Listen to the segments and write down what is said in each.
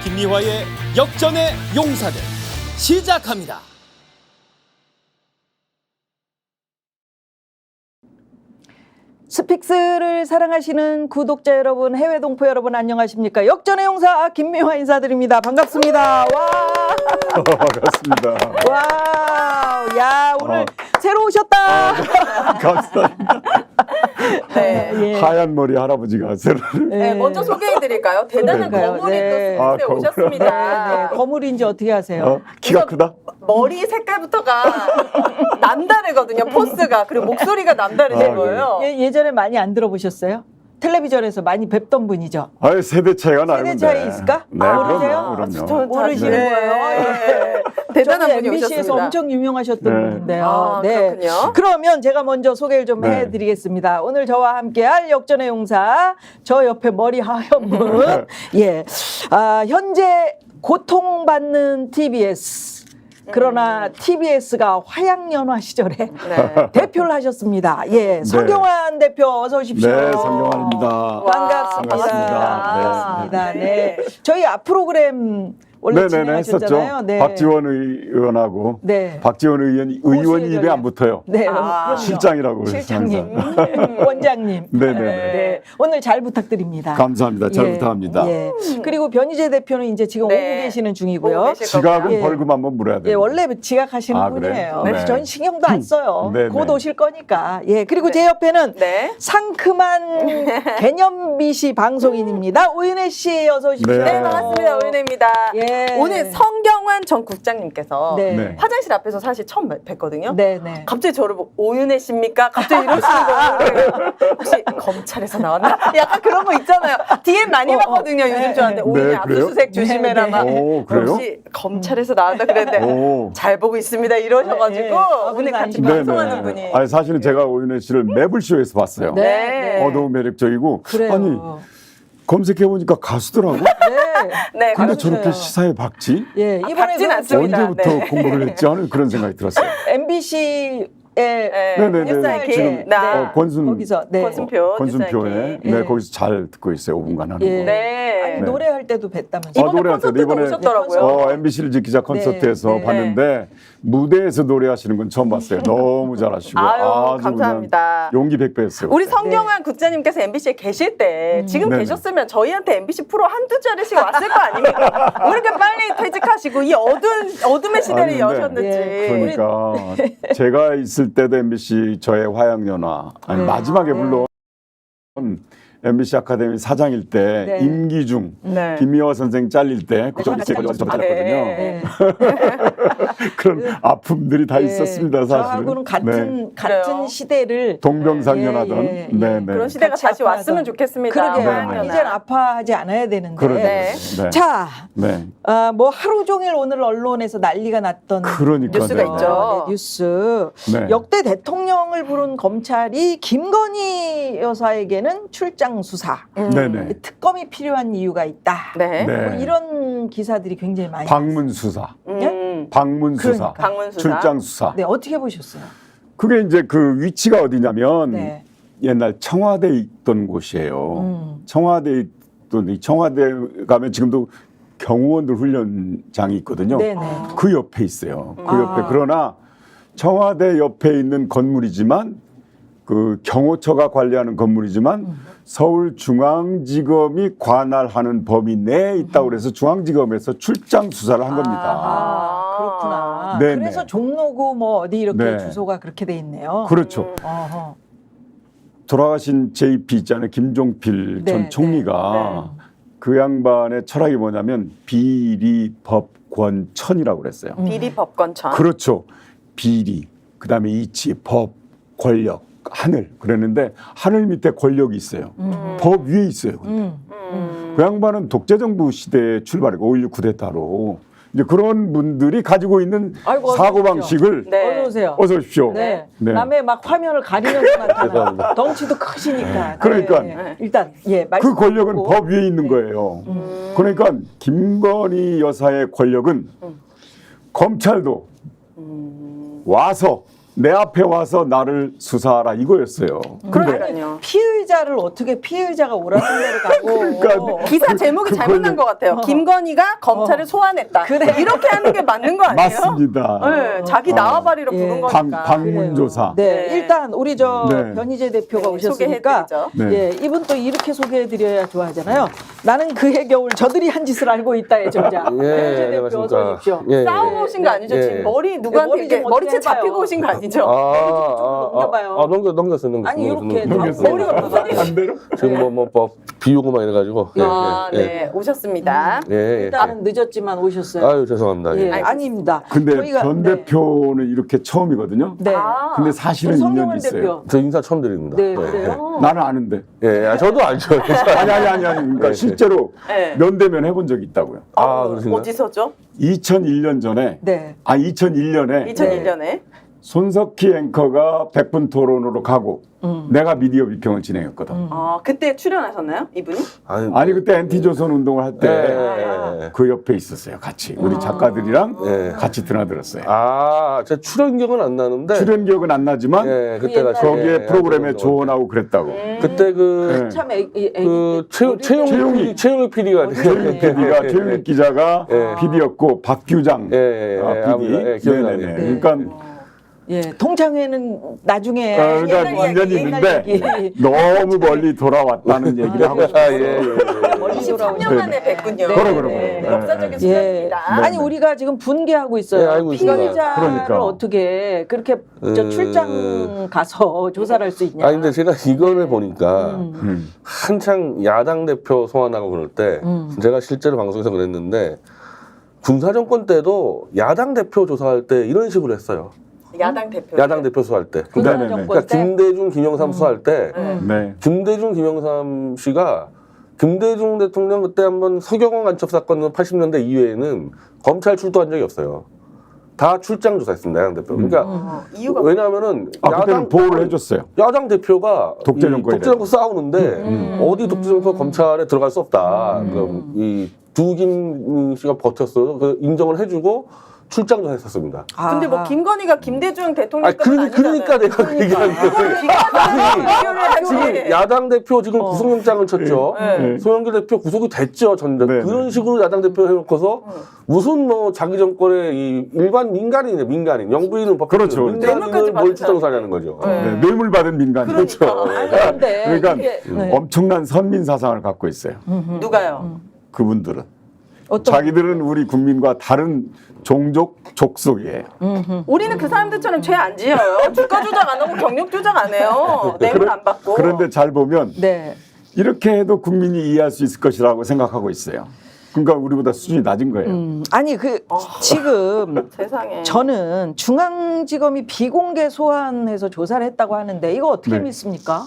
김미화의 역전의 용사들 시작합니다. 스픽스를 사랑하시는 구독자 여러분, 해외 동포 여러분 안녕하십니까? 역전의 용사 김미화 인사드립니다. 반갑습니다. 와. 반갑습니다. 와. 야, 오늘 새로 오셨다. 감사합니다. 네. 예. 하얀 머리 할아버지가 새로를. 네, 먼저 소개해드릴까요? 대단한 그러니까요. 거물이 네. 또 스튜디오에 거물. 오셨습니다. 네, 거물인지 어떻게 아세요? 키가 크다? 머리 색깔부터가 남다르거든요. 포스가. 그리고 목소리가 남다르신 아, 거예요. 예전에 많이 안 들어보셨어요? 텔레비전에서 많이 뵙던 분이죠. 아유, 세대 차이가 나요. 세대 근데. 차이 있을까? 네, 모르세요? 그럼요. 모르시는 네. 거예요? 네. 대단한 분이 MBC에서 오셨습니다. 엄청 유명하셨던 네. 분인데요. 아, 그렇군요. 그러면 제가 먼저 소개를 좀 네. 해드리겠습니다. 오늘 저와 함께할 역전의 용사, 저 옆에 머리 하얀 분, 예, 현재 고통받는 TBS. 그러나 TBS가 화양연화 시절에 네. 대표를 하셨습니다. 예, 성경환 대표 어서 오십시오. 네, 성경환입니다. 반갑습니다. 반갑습니다. 네. 저희 앞 프로그램 원래 네네네, 진행하셨잖아요. 했었죠. 네. 박지원 의원하고. 네. 박지원 의원 입에 안 붙어요. 네, 아, 그럼요. 실장이라고 그래서 실장님, 항상. 원장님. 네네네. 네, 오늘 잘 부탁드립니다. 감사합니다. 잘 예, 부탁합니다. 예. 그리고 변희재 대표는 이제 지금 네. 오고 계시는 중이고요. 오고 계실 지각은 거고요. 예. 벌금 한번 물어야 돼요. 예, 원래 지각하시는 아, 그래요? 분이에요. 네. 그래서 전 신경도 안 써요. 네, 곧 네. 오실 거니까. 예, 그리고 네. 제 옆에는 네. 상큼한 개념비시 방송인입니다. 오윤혜 씨 어서 오십시오. 네. 네, 반갑습니다. 오윤혜입니다. 예. 오늘 성경환 전 국장님께서 네. 네. 화장실 앞에서 사실 처음 뵀거든요. 네, 네. 갑자기 저를 보고 오윤혜 씨입니까? 갑자기 이러시는 거예요. 혹시 검찰에서 나왔나? 약간 그런 거 있잖아요. DM 많이 받거든요. 요즘 네, 저한테 네. 오윤혜 네, 그래요? 압수수색 조심해라. 네, 막. 오, 그래요? 혹시 검찰에서 나왔나 그랬는데 오. 잘 보고 있습니다. 이러셔가지고 네, 네. 오늘 같이 네네. 방송하는 분이. 아니, 사실은 제가 오윤혜 씨를 매블쇼에서 봤어요. 네. 너무 매력적이고. 그래요. 아니, 검색해보니까 가수더라고. 네. 네, 근데 가수세요. 저렇게 시사에 박지? 예, 이번에 박진 않습니다. 언제부터 네. 공부를 했지 하는 그런 생각이 들었어요. MBC의 네. 네네네. 뉴스아이키. 지금 나. 거기서 네. 권순표. 권순표에 뉴스아이키. 네, 거기서 잘 듣고 있어요. 5분간 하는 예. 거. 네. 아니, 노래할 때도 뵀다면서요. 이번에 노래할 때도 콘서트도 이번에 오셨더라고요. MBC를 지키자 콘서트에서 네. 봤는데 무대에서 노래하시는 건 처음 봤어요. 너무 잘하시고 아유, 아주 감사합니다. 그냥 용기 100배였어요. 우리 성경환 국장님께서 MBC에 계실 때 지금 네네. 계셨으면 저희한테 MBC 프로 한두 자리씩 왔을 거 아닙니까? 왜 이렇게 빨리 퇴직하시고 이 어둠의 시대를 아니, 근데 여셨는지. 예. 그러니까 제가 있을 때도 MBC 저의 화양연화 아니 네. 마지막에 물론 MBC 아카데미 사장일 때 네. 임기중 네. 김미화 선생 잘릴 때 그쪽 같이 제가 잘렸죠. 잘렸거든요. 네. 그런 아픔들이 다 예. 있었습니다. 사실은. 저하고는 네. 같은 그래요. 시대를 동병상련하던 예, 예, 예. 네네. 그런 시대가 같이 다시 아파하던. 왔으면 좋겠습니다. 그러게요. 네, 네. 이젠 아파하지 않아야 되는데. 그러죠. 네. 네. 자, 네. 뭐 하루 종일 오늘 언론에서 난리가 났던 그러니까 뉴스가 네. 있죠. 네, 뉴스. 네. 역대 대통령을 부른 검찰이 김건희 여사에게는 출장 수사, 네네. 특검이 필요한 이유가 있다. 네. 네. 뭐 이런 기사들이 굉장히 많이. 방문 수사, 방문 수사, 그러니까. 방문 수사. 출장 수사. 네, 어떻게 보셨어요? 그게 이제 그 위치가 어디냐면 네. 옛날 청와대에 있던 곳이에요. 청와대에 있던 이 청와대 가면 지금도 경호원들 훈련장이 있거든요. 네네. 그 옆에 있어요. 그 아. 옆에 그러나 청와대 옆에 있는 건물이지만 그 경호처가 관리하는 건물이지만 서울중앙지검이 관할하는 범위 내에 있다고 그래서 중앙지검에서 출장 수사를 한 겁니다. 아, 그렇구나. 네네. 그래서 종로구 뭐 어디 이렇게 네. 주소가 그렇게 돼 있네요. 그렇죠. 어허. 돌아가신 JP 있잖아요. 김종필 네, 전 총리가 그 양반의 철학이 뭐냐면 비리법권천이라고 그랬어요. 비리 법권천. 그렇죠. 비리, 그다음에 이치, 법, 권력, 하늘 그랬는데 하늘 밑에 권력이 있어요. 법 위에 있어요. 그 양반은 독재정부 시대에 출발했고 5.16 쿠데타로 이제 그런 분들이 가지고 있는 아이고, 사고 어서 방식을 네. 어서 오세요. 어서 오십시오. 네. 네. 남의 막 화면을 가리면서 나타나. 죄송합니다. 덩치도 크시니까. 그러니까 일단 예, 그 말씀 권력은 듣고. 법 위에 있는 거예요. 그러니까 김건희 여사의 권력은 검찰도 와서 내 앞에 와서 나를 수사하라 이거였어요. 근데 그러니까요. 피의자를 어떻게 피의자가 오라는 데를 가고 그러니까 기사 제목이 잘못 난 것 같아요. 김건희가 검찰을 소환했다. 그래. 이렇게 하는 게 맞는 거 아니에요? 맞습니다. 네, 자기 나와바리로 부른 예. 거니까. 방문조사. 네, 네. 일단 우리 저 네. 변희재 대표가 네, 오셨으니까 소개해드리죠. 네. 예, 이분 또 이렇게 소개해드려야 좋아하잖아요. 나는 그의 겨울 저들이 한 짓을 알고 있다의 저자. 변희재 대표 어서 안녕하십니까. 오십시오. 예, 싸우고 오신 거 아니죠? 예. 지금 머리 누구한테 머리 좀 이렇게 머리채 어떻게 해봐요. 잡히고 오신 거 아니죠? 넘겨봐요. 넘겼어요. 아니, 이렇게 넘겼어요. 머리가 무슨 반대로? 지금 뭐 비오고 막 이래가지고. 아, 네. 오셨습니다. 예, 예. 일단은 늦었지만 오셨어요. 아유, 죄송합니다. 예, 예. 아닙니다. 근데 저희가- 변 네. 대표는 이렇게 처음이거든요. 네. 아, 근데 사실은 우리 인연이 성명원 있어요. 대표. 저 인사 처음 드립니다. 네, 그래요? 나는 아는데. 예, 아, 저도 알죠. 아니. 그러니까 네, 실제로 네. 면대면 해본 적이 있다고요. 아, 그러신가요? 어디서죠? 2001년 전에, 네. 2001년에 2001년에. 손석희 앵커가 100분 토론으로 가고 내가 미디어 비평을 진행했거든. 그때 출연하셨나요? 이분이? 아니 그때 NT조선 운동을 할 때 그 예. 옆에 있었어요. 같이 우리 작가들이랑 예. 같이 드나들었어요. 아, 제 출연 기억은 안 나는데. 출연 기억은 안 나지만 예, 그때가 거기에 예, 프로그램에 예, 조언하고 그랬다고. 그때 그, 네. 참 애기 그 최용희. 최용희 PD가 최윤 PD가 최윤 기자가 예. PD였고 박규장 예, PD. 예, 기억나네요. 네네네. 그러니까 예, 동창회는 나중에 그러니까 옛날 인연이 얘기, 있는데 얘기. 너무 멀리 돌아왔다는 얘기를 하고 싶어요. 아, 예, 예. 멀리 23년 만에 뵀군요. 그래. 역사적인 예. 순간입니다. 아니 우리가 지금 분개하고 있어요. 예, 알고 있습니다. 피의자를 그러니까. 어떻게 그렇게 저 출장 가서 조사를 할 수 있냐? 아니, 근데 제가 이거를 보니까 음. 한창 야당 대표 소환하고 그럴 때 제가 실제로 방송에서 그랬는데 군사정권 때도 야당 대표 조사할 때 이런 식으로 했어요. 야당 대표. 야당 대표 수사할 때. 군사 네네네. 정권 그러니까 때 김대중, 김영삼 수사할 때 네. 김대중, 김영삼 씨가 김대중 대통령 그때 한번 서경원 간첩 사건은 80년대 이후에는 검찰 출두한 적이 없어요. 다 출장 조사했습니다, 야당 대표. 그러니까 이유가 왜냐하면은 그때는 보호를 해줬어요. 야당 대표가 독재 정권이래. 독재 정권 싸우는데 어디 독재 정권 검찰에 들어갈 수 없다. 이 두김 씨가 버텼어요. 그 인정을 해주고 출장 조사했었습니다. 근데 뭐 김건희가 김대중 대통령 때는 아니잖아요. 그러니까 내가 그 얘기하는 거지. 지금 야당 대표 지금 구속영장을 쳤죠. 네. 송영길 대표 구속이 됐죠. 전대 네, 그런 식으로 야당 대표 해놓고서 무슨 뭐 자기 정권의 이 일반 민간인이네 민간인 영부인은 법 그렇죠. 민간인을 뇌물까지 뭘 받은 출장사냐는 거죠. 네, 뇌물 받은 민간인. 그렇죠. 아니, 근데 그러니까 이게, 네. 엄청난 선민 사상을 갖고 있어요. 누가요? 그분들은 어떤 자기들은 우리 국민과 다른 종족 족속이에요. 우리는 그 사람들처럼 죄 안 지어요. 주가 조작 안 하고 경력 조작 안 해요. 뇌물 안 받고. 그런데 잘 보면 네. 이렇게 해도 국민이 이해할 수 있을 것이라고 생각하고 있어요. 그러니까 우리보다 수준이 낮은 거예요. 아니 그 지금 세상에. 저는 중앙지검이 비공개 소환해서 조사를 했다고 하는데 이거 어떻게 네. 믿습니까?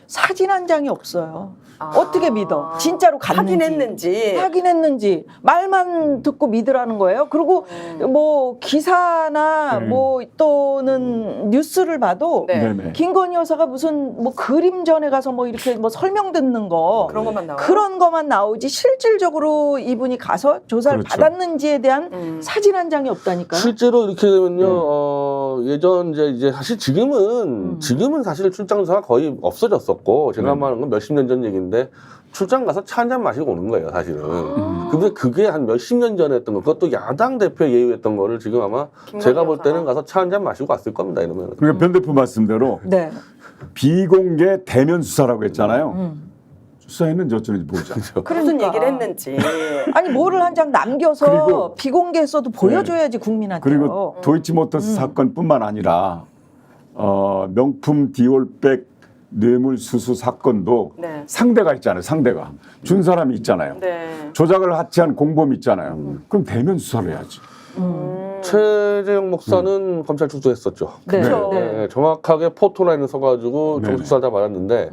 사진 한 장이 없어요. 어떻게 믿어? 진짜로 갔는지. 확인했는지. 확인했는지 말만 듣고 믿으라는 거예요. 그리고 뭐 기사나 뭐 또는 뉴스를 봐도 네. 네네. 김건희 여사가 무슨 뭐 그림전에 가서 뭐 이렇게 뭐 설명 듣는 거 그런 것만 나와요. 그런 것만 나오지 실질적으로 이분이 가서 조사를 그렇죠. 받았는지에 대한 사진 한 장이 없다니까요. 실제로 이렇게 되면요, 예전 이제 사실 지금은 사실 출장 조사가 거의 없어졌었고 제가 말하는 건 몇십 년 전 얘기인데 출장 가서 차 한 잔 마시고 오는 거예요, 사실은. 근데 그게 한 몇십 년 전에 했던 거, 그것도 야당 대표 예우했던 거를 지금 아마 제가 볼 때는 가서 차 한 잔 마시고 왔을 겁니다, 이러면. 그러니까 변 대표 말씀대로 네. 비공개 대면 수사라고 했잖아요. 수사했는지 어쩌는지 보자. 무슨 그러니까. 얘기를 했는지. 아니 뭐를 한 장 남겨서 그리고- 비공개했어도 보여줘야지 국민한테. 그리고 도이치모터스 사건뿐만 아니라 명품 디올백 뇌물 수수 사건도 네. 상대가 있잖아요. 상대가 준 사람이 있잖아요. 네. 조작을 하치한 공범이 있잖아요. 그럼 대면 수사를 해야지. 최재형 목사는 검찰 출두했었죠. 네. 그렇죠. 네, 정확하게 포토라인을 써가지고 네. 정식 수사를 다 받았는데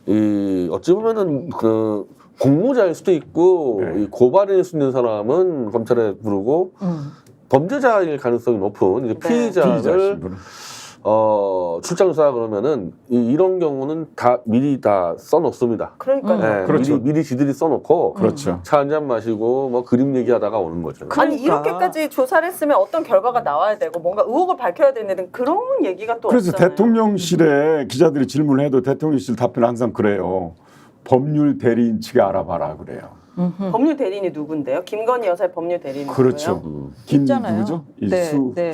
이 어찌 보면은 그 공모자일 수도 있고 네. 이 고발일 수 있는 사람은 검찰에 부르고 범죄자일 가능성이 높은 이제 피의자를 피의자 신분은. 출장 조사 그러면은 이런 경우는 다 미리 다 써놓습니다. 그러니까요. 네, 그렇죠. 미리 지들이 써놓고 그렇죠. 차 한잔 마시고 뭐 그림 얘기하다가 오는 거죠. 아니 그러니까. 이렇게까지 조사를 했으면 어떤 결과가 나와야 되고 뭔가 의혹을 밝혀야 되는 그런 얘기가 또 그래서 없잖아요. 대통령실에 기자들이 질문해도 대통령실 답변은 항상 그래요. 법률 대리인 측에 알아봐라 그래요. 법률 대리인이 누군데요? 김건희 여사의 법률 대리인이 그렇죠. 누구예요? 김 있잖아요. 누구죠? 네, 이수. 네.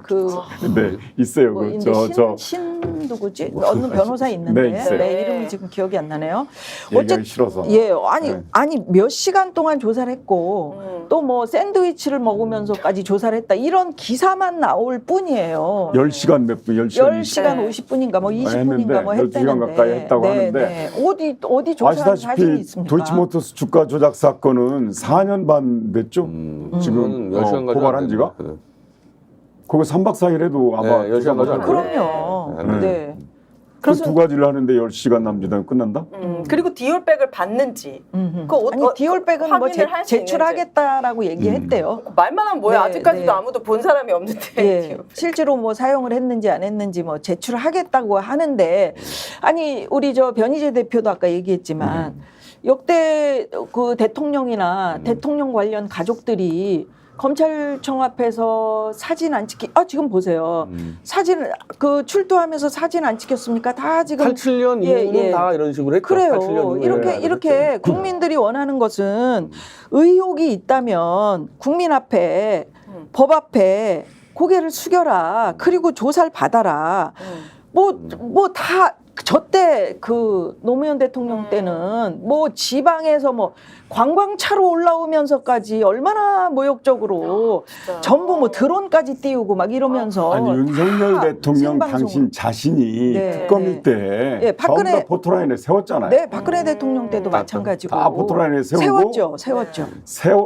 그 네, 있어요. 뭐 그 이제 신 누구지? 어느 변호사 있는데 네, 있어요. 이름이 지금 기억이 안 나네요. 얘기하기 싫어서. 예, 네. 아니 몇 시간 동안 조사를 했고 또 뭐 샌드위치를 먹으면서까지 조사를 했다 이런 기사만 나올 뿐이에요. 10시간 몇 분, 10시간. 10시간 네. 50분인가 뭐 20분인가 했는데, 뭐 12시간 했다는데 가까이 했다고 하는데 네. 어디 조사한 사실이 아시다시피 있습니까? 도이치모터스 주가 조작 사건은 4년 반 됐죠. 지금 그거는 10시간 가지 고발한 지가. 않았는데. 그거 3박 4일 해도 아마 네, 10시간 가지 않아요. 그럼요. 네. 네. 그두 가지를 하는데 10시간 남짓하면 끝난다? 그리고 디올백을 받는지 그거 아니 디올백은 뭐 확인을 할수 제출하겠다라고 얘기했대요. 말만 하면 뭐야. 네, 아직까지도 네. 아무도 본 사람이 없는데. 예, 실제로 뭐 사용을 했는지 안 했는지 뭐 제출하겠다고 하는데 아니 우리 저 변희재 대표도 아까 얘기했지만 역대 그 대통령이나 대통령 관련 가족들이 검찰청 앞에서 사진 안 찍기 지금 보세요. 사진 그 출두하면서 사진 안 찍혔습니까? 다 지금 87년 예, 이후는 예. 다 이런 식으로 했죠. 그래요. 87년 이후에 이렇게 그랬죠. 국민들이 원하는 것은 의혹이 있다면 국민 앞에 법 앞에 고개를 숙여라. 그리고 조사를 받아라. 뭐 다 저때 그 노무현 대통령 때는 뭐 지방에서 뭐 관광차로 올라오면서까지 얼마나 모욕적으로 전부 뭐 드론까지 띄우고 막 이러면서 아니 윤석열 대통령 생방송으로. 당신 자신이 네. 특검일 때 예, 박근혜- 전부 다 포토라인에 세웠잖아요. 네, 박근혜 대통령 때도 마찬가지고 다 포토라인에 세우고 세웠죠.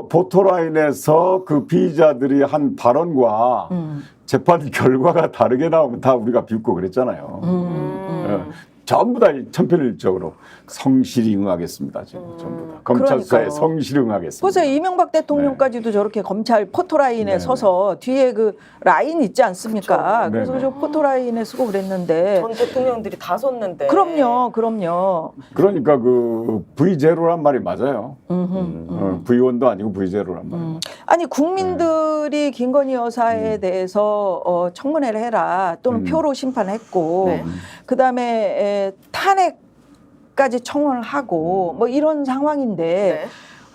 포토라인에서 그 피의자들이 한 발언과 재판 결과가 다르게 나오면 다 우리가 비웃고 그랬잖아요. 전부 다 천편일적으로 성실히 응하겠습니다. 지금 전부 다 검찰 수사에 그러니까요. 성실히 응하겠습니다. 보세요. 이명박 대통령까지도 저렇게 검찰 포토라인에 네, 서서 뒤에 그 라인 있지 않습니까? 그쵸. 그래서 네, 저 포토라인에 쓰고 그랬는데 전 대통령들이 다 섰는데. 그럼요. 그러니까 그 V0란 말이 맞아요. V1도 아니고 V0란 말이에요. 아니 국민들이 김건희 여사에 대해서 청문회를 해라 또는 표로 심판했고 네. 그다음에 탄핵까지 청원을 하고 뭐 이런 상황인데 네.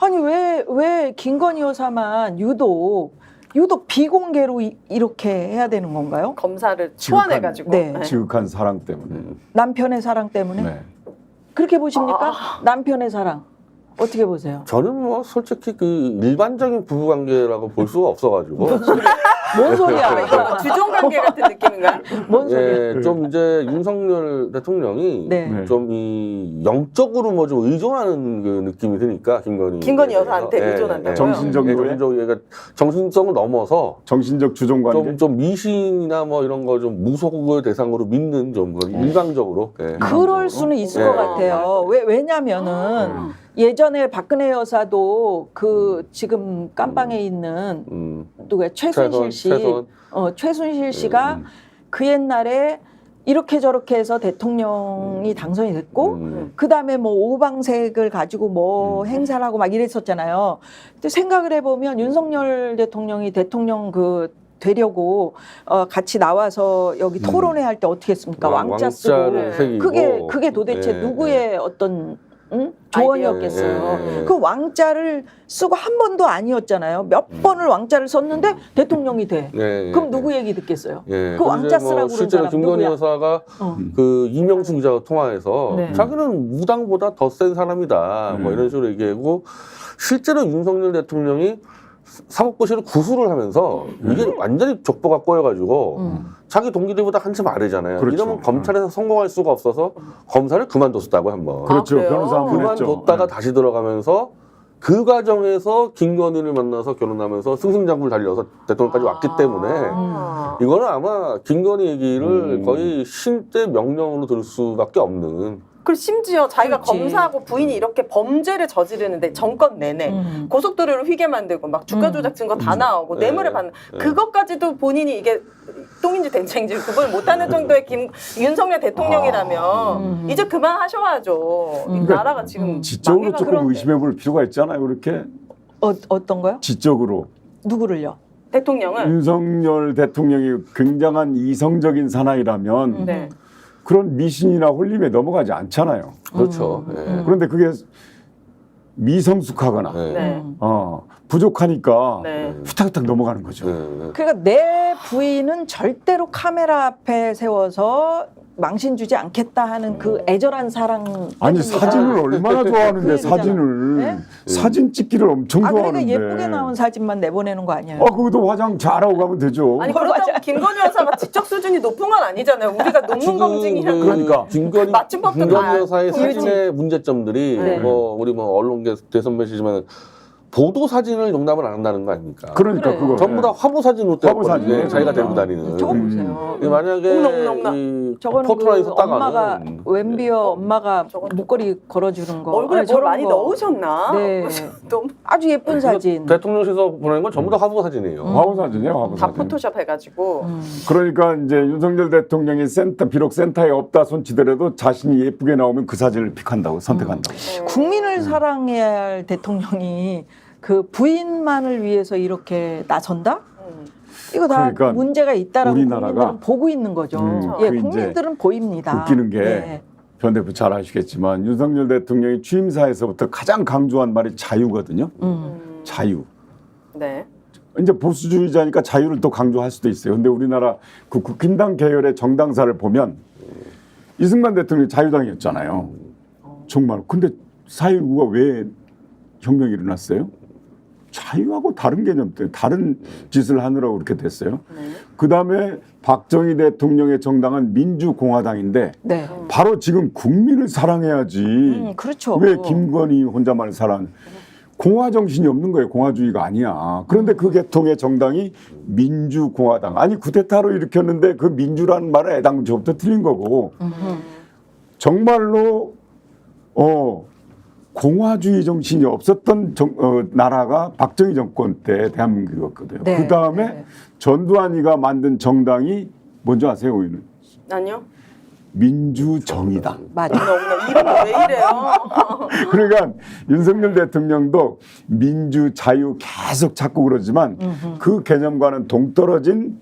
아니 왜 김건희 여사만 유독 비공개로 이렇게 해야 되는 건가요? 검사를 소환해가지고. 네. 지극한 사랑 때문에. 남편의 사랑 때문에 네. 그렇게 보십니까? 남편의 사랑 어떻게 보세요? 저는 뭐 솔직히 그 일반적인 부부관계라고 볼 수가 없어가지고 뭔 소리야? 이거 뭐 주종관계 같은 느낌인가요? 뭔 소리야? 예, 좀 이제 윤석열 대통령이 네. 좀 이 영적으로 뭐 좀 의존하는 그 느낌이 드니까 김건희 여사한테 대해서. 의존한다고요? 정신적 예, 노예? 그러니까 정신성을 넘어서 정신적 주종관계. 좀 미신이나 뭐 이런 거 좀 무속을 대상으로 믿는 좀 그런 일방적으로. 예. 그럴 수는 있을 네. 것 같아요. 왜냐면은 예전에 박근혜 여사도 그 지금 깜방에 있는 누구야 최순실 씨, 최선. 최순실 씨가 그 옛날에 이렇게 저렇게 해서 대통령이 당선이 됐고 그 다음에 뭐 오방색을 가지고 뭐 행사를 하고 막 이랬었잖아요. 근데 생각을 해보면 윤석열 대통령이 대통령 그 되려고 같이 나와서 여기 토론회 할 때 어떻게 했습니까? 왕자 쓰고 왕자를 새기고. 그게 도대체 예, 누구의 어떤 조언이었겠어요. 예. 그 왕자를 쓰고 한 번도 아니었잖아요. 몇 번을 왕자를 썼는데 대통령이 돼. 예, 그럼 예. 누구 얘기 듣겠어요? 예. 그 그리고 왕자 이제 쓰라고 그런 실제로 사람 김건희 누구야? 여사가 그 이명수 기자와 통화해서 네. 자기는 무당보다 더 센 사람이다. 뭐 이런 식으로 얘기하고 실제로 윤석열 대통령이 사법고시를 구술을 하면서 이게 완전히 족보가 꼬여가지고 자기 동기들보다 한참 아래잖아요. 그렇죠. 이러면 검찰에서 성공할 수가 없어서 검사를 그만뒀었다고 한번. 그렇죠. 그래요? 변호사 한번 했죠. 그만뒀다가 다시 들어가면서 그 과정에서 김건희를 만나서 결혼하면서 승승장구를 달려서 대통령까지 왔기 때문에 이거는 아마 김건희 얘기를 거의 신대 명령으로 들을 수밖에 없는. 그리고 심지어 자기가 그렇지. 검사하고 부인이 이렇게 범죄를 저지르는데 정권 내내 고속도로를 휘게 만들고 막 주가 조작 증거 다 나오고 네. 뇌물을 받는 그것까지도 본인이 이게 똥인지 된장인지 구분을 못하는 정도의 윤석열 대통령이라면 이제 그만하셔야죠. 이 나라가 지금 지적으로 망해가고 조금 그런데. 의심해볼 필요가 있잖아요. 그렇게 어떤 거요? 지적으로 누구를요? 대통령을 윤석열 대통령이 굉장한 이성적인 사나이라면 네. 그런 미신이나 홀림에 넘어가지 않잖아요. 그렇죠. 예. 그런데 그게 미성숙하거나 네. 네. 부족하니까 네. 후딱후딱 넘어가는 거죠. 네. 그러니까 내 부인은 절대로 카메라 앞에 세워서 망신 주지 않겠다 하는 그 애절한 사랑. 아니 사진을 얼마나 좋아하는데 그 얘기잖아. 사진을 네? 사진 찍기를 엄청 아 좋아하는데. 그러니까 예쁘게 나온 사진만 내보내는 거 아니에요? 그것도 화장 잘하고 가면 되죠. 아니 그렇다고 김건희 여사가 지적 수준이 높은 건 아니잖아요. 우리가 논문 검증이라는 그러니까. 김건희 맞춤법도 다 김건희 여사의 보여주지. 사진의 문제점들이 네. 뭐 우리 뭐 언론계 대선배시지만 보도 사진을 용납을 안 한다는 거 아닙니까? 그러니까 그거 전부 다 화보 사진으로 화보 떼었거든요. 사진. 자기가 들고 다니는. 저거 보세요. 만약에 어머나. 이 저거는 포토라인 그 엄마가 썼다가는 웬비어 엄마가 저건 목걸이 걸어주는 거. 얼굴에 아니, 뭘 저런 많이 거. 넣으셨나? 네. 너무 아주 예쁜 사진. 대통령실에서 보내는 건 전부 다 화보 사진이에요. 화보 사진이에요. 화보 다 사진. 포토샵 해가지고 그러니까 이제 윤석열 대통령이 비록 센터에 없다 손치더라도 자신이 예쁘게 나오면 그 사진을 픽한다고 선택한다고. 국민을 사랑해야 할 대통령이 그 부인만을 위해서 이렇게 나선다? 이거 다 그러니까 문제가 있다라고 우리나라가 국민들은 보고 있는 거죠. 예, 그 이제 국민들은 보입니다. 웃기는 게 네. 변 대표 잘 아시겠지만 윤석열 대통령이 취임사에서부터 가장 강조한 말이 자유거든요. 자유. 네. 이제 보수주의자니까 자유를 또 강조할 수도 있어요. 근데 우리나라 그 국힘당 계열의 정당사를 보면 이승만 대통령이 자유당이었잖아요. 정말. 근데 4.19가 왜 혁명이 일어났어요? 자유하고 다른 개념 때문에 다른 짓을 하느라고 그렇게 됐어요. 그 다음에 박정희 대통령의 정당은 민주공화당인데 네. 바로 지금 국민을 사랑해야지. 그렇죠. 왜 김건희 혼자만을 사랑? 공화 정신이 없는 거예요. 공화주의가 아니야. 그런데 그 계통의 정당이 민주공화당. 아니 쿠데타로 일으켰는데 그 민주라는 말은 애당초부터 틀린 거고 정말로 공화주의 정신이 없었던 나라가 박정희 정권 때 대한민국이었거든요. 네. 그 다음에 네. 전두환이가 만든 정당이 뭔지 아세요? 우리는 아니요. 민주정의당. 맞아. 이름이 왜 이래요? 그러니까 윤석열 대통령도 민주, 자유 계속 찾고 그러지만 그 개념과는 동떨어진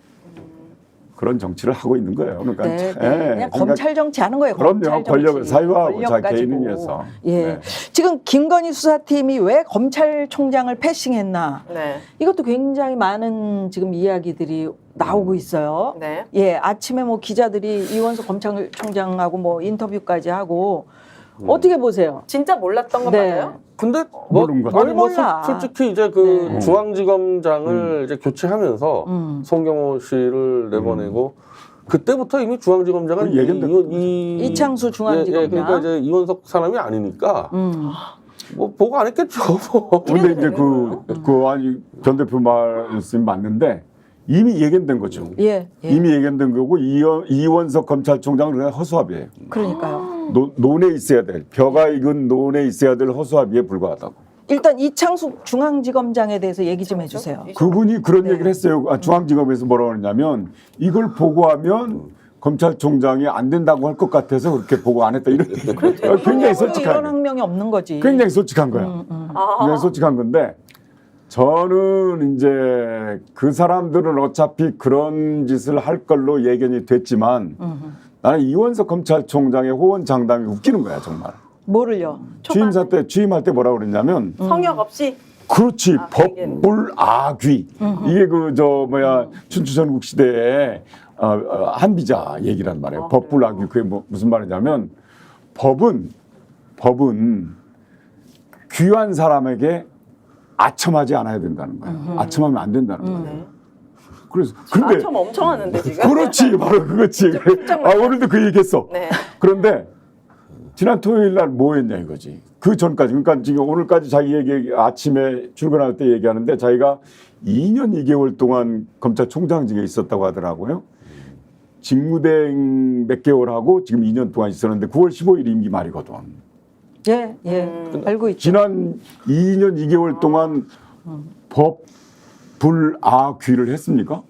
그런 정치를 하고 있는 거예요. 그러니까 네, 네. 예, 그냥 그러니까 검찰 정치하는 거예요. 그럼요. 검찰 정치. 권력을 사유하고 권력 자기 가지고. 개인을 위해서. 예. 네. 지금 김건희 수사팀이 왜 검찰총장을 패싱했나? 네. 이것도 굉장히 많은 지금 이야기들이 나오고 있어요. 네. 예, 아침에 뭐 기자들이 이원석 검찰총장하고 뭐 인터뷰까지 하고 어떻게 보세요? 진짜 몰랐던 거 네. 맞아요? 근데 모르는 것 같아요. 몰라. 솔직히 이제 그 네. 중앙지검장을 이제 교체하면서 송경호 씨를 내보내고 그때부터 이미 중앙지검장은 그 얘기는 이창수 중앙지검장. 그러니까 이제 이원석 사람이 아니니까 뭐 보고 안 했겠죠. 뭐. 근데 이제 아니 전 대표 말씀이 맞는데 이미 예견된 거죠. 예, 예. 이미 예견된 거고 이원석 검찰총장은 그냥 허수아비예요. 그러니까요. 논에 있어야 될 벼가 익은 논에 있어야 될 허수아비에 불과하다고. 일단 이창숙 중앙지검장에 대해서 얘기 좀 해주세요. 그분이 그런 네. 얘기를 했어요. 중앙지검에서 뭐라고 그러냐면 이걸 보고하면 검찰총장이 안 된다고 할 것 같아서 그렇게 보고 안 했다. 이런 굉장히 이런 솔직한 학명이 없는 거지. 굉장히 솔직한 거야. 굉장히 솔직한 건데 저는 이제 그 사람들은 어차피 그런 짓을 할 걸로 예견이 됐지만 나는 이원석 검찰총장의 호언 장담이 웃기는 거야 정말. 뭐를요? 취임할 때 뭐라고 그랬냐면 성역 없이 그렇지 얘기는. 법불아귀 이게 춘추 전국 시대에 한비자 얘기란 말이에요. 법불아귀 그게 무슨 말이냐면 법은 귀한 사람에게 아첨하지 않아야 된다는 거예요. 아첨하면 안 된다는 거예요. 그래서 근데 아첨 엄청 하는데 지금. 그렇지 바로 그거지. 오늘도 그 얘기했어. 네. 그런데 지난 토요일 날 뭐 했냐 이거지. 그 전까지 그러니까 지금 오늘까지 자기 얘기 아침에 출근할 때 얘기하는데 자기가 2년 2개월 동안 검찰총장직에 있었다고 하더라고요. 직무대행 몇 개월 하고 지금 2년 동안 있었는데 9월 15일 임기 말이거든. 예, 알고 있죠. 지난 2년 2개월 동안 법 불아귀를 했습니까?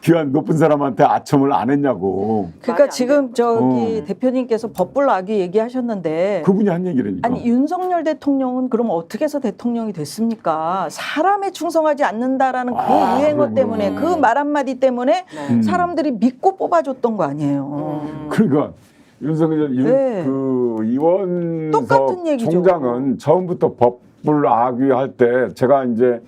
귀한 높은 사람한테 아첨을 안 했냐고. 그러니까 말이 안 지금 저기 대표님께서 법불아귀 얘기하셨는데 그분이 한 얘기라니까. 아니 윤석열 대통령은 그럼 어떻게 해서 대통령이 됐습니까? 사람에 충성하지 않는다라는 그 유행어 그럼요. 때문에 그 말 한마디 때문에 네. 사람들이 믿고 뽑아줬던 거 아니에요. 그러니까 윤석열 네. 그 이원석 똑같은 얘기죠. 총장은 처음부터 법불아귀 할 때 제가 이제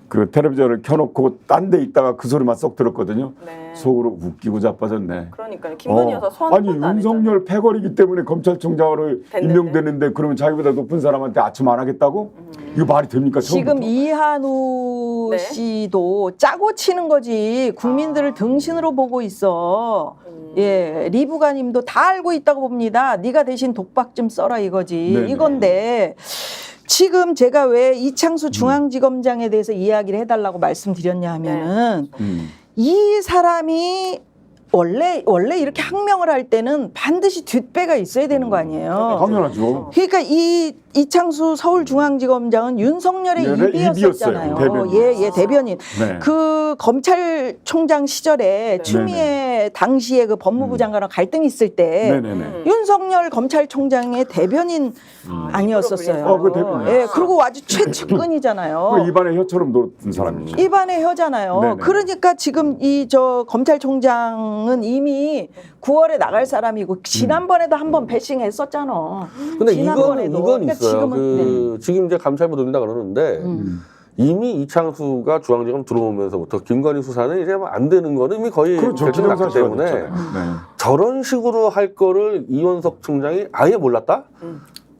그 텔레비전을 켜놓고 딴 데 있다가 그 소리만 쏙 들었거든요. 네. 속으로 웃기고 자빠졌네. 그러니까요. 김건희 여사 소환 아니 윤석열 패거리기 때문에 검찰총장으로 됐는데. 임명되는데 그러면 자기보다 높은 사람한테 아첨 안 하겠다고? 이거 말이 됩니까? 지금 처음부터? 이한우 네. 씨도 짜고 치는 거지 국민들을 등신으로 보고 있어. 예, 리부가님도 다 알고 있다고 봅니다. 네가 대신 독박 좀 써라 이거지. 네네. 이건데 지금 제가 왜 이창수 중앙지검장에 대해서 이야기를 해달라고 말씀드렸냐 하면은 이 사람이 원래 이렇게 항명을 할 때는 반드시 뒷배가 있어야 되는 거 아니에요. 당연하죠. 그러니까 이 이창수 서울중앙지검장은 윤석열의 네, 입이었잖아요. 대변인. 예, 대변인. 네. 그 검찰총장 시절에 추미애 당시에 그 법무부 장관과 갈등이 있을 때 네네네. 윤석열 검찰총장의 대변인 아니었었어요. 그 대변인. 예, 그리고 아주 최측근이잖아요. 그 입안에 혀처럼 놀던 사람이죠. 입안의 혀잖아요. 네네. 그러니까 지금 이 검찰총장은 이미 9월에 나갈 사람이고 지난번에도 한번 배싱했었잖아. 근데 지난번에도. 이건 그러니까 있어요. 지금은, 지금 이제 감찰부 돌린다 그러는데 이미 이창수가 중앙지검 들어오면서부터 김건희 수사는 이제 뭐 안 되는 거는 이미 거의 그렇죠. 결정났기 기정사실화 때문에 됐잖아요. 네. 저런 식으로 할 거를 이원석 총장이 아예 몰랐다?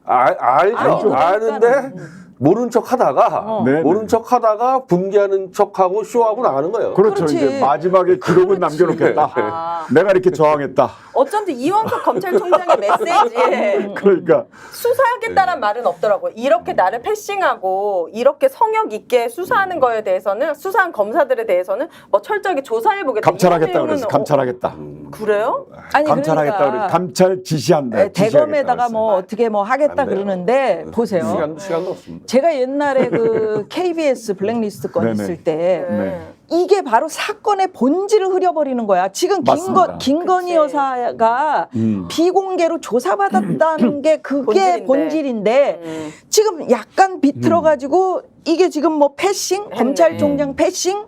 알죠. 아니, 아는데 모른 척 하다가 네네. 모른 척 하다가 분개하는 척하고 쇼하고 나가는 거예요. 그렇죠. 그렇지. 이제 마지막에 기록은 남겨놓겠다. 아. 내가 이렇게 저항했다. 어쩐지 이원석 검찰총장의 메시지에 그러니까 수사하겠다는 말은 없더라고요. 이렇게 나를 패싱하고 이렇게 성역 있게 수사하는 거에 대해서는 수사한 검사들에 대해서는 뭐 철저하게 조사해보겠다. 감찰하겠다 이런 그래서 내용은 감찰하겠다. 그래요? 아니 감찰하겠다 그러니까 그래. 감찰 지시한다. 네, 대검에다가 지시하겠다 뭐 어떻게 뭐 하겠다 안 돼요. 그러는데 보세요. 시간도 없습니다. 제가 옛날에 그 KBS 블랙리스트 건 네네. 있을 때 네. 이게 바로 사건의 본질을 흐려버리는 거야. 지금 맞습니다. 김건희 그치. 여사가 비공개로 조사받았다는 게 그게 본질인데 지금 약간 비틀어가지고 이게 지금 뭐 패싱? 검찰총장 패싱?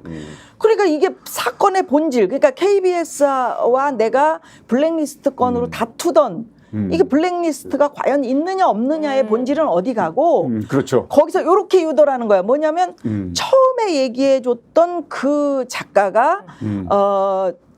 그러니까 이게 사건의 본질. 그러니까 KBS와 내가 블랙리스트 건으로 다투던 이게 블랙리스트가 과연 있느냐 없느냐의 본질은 어디 가고 그렇죠. 거기서 이렇게 유도라는 거야. 뭐냐면 처음에 얘기해줬던 그 작가가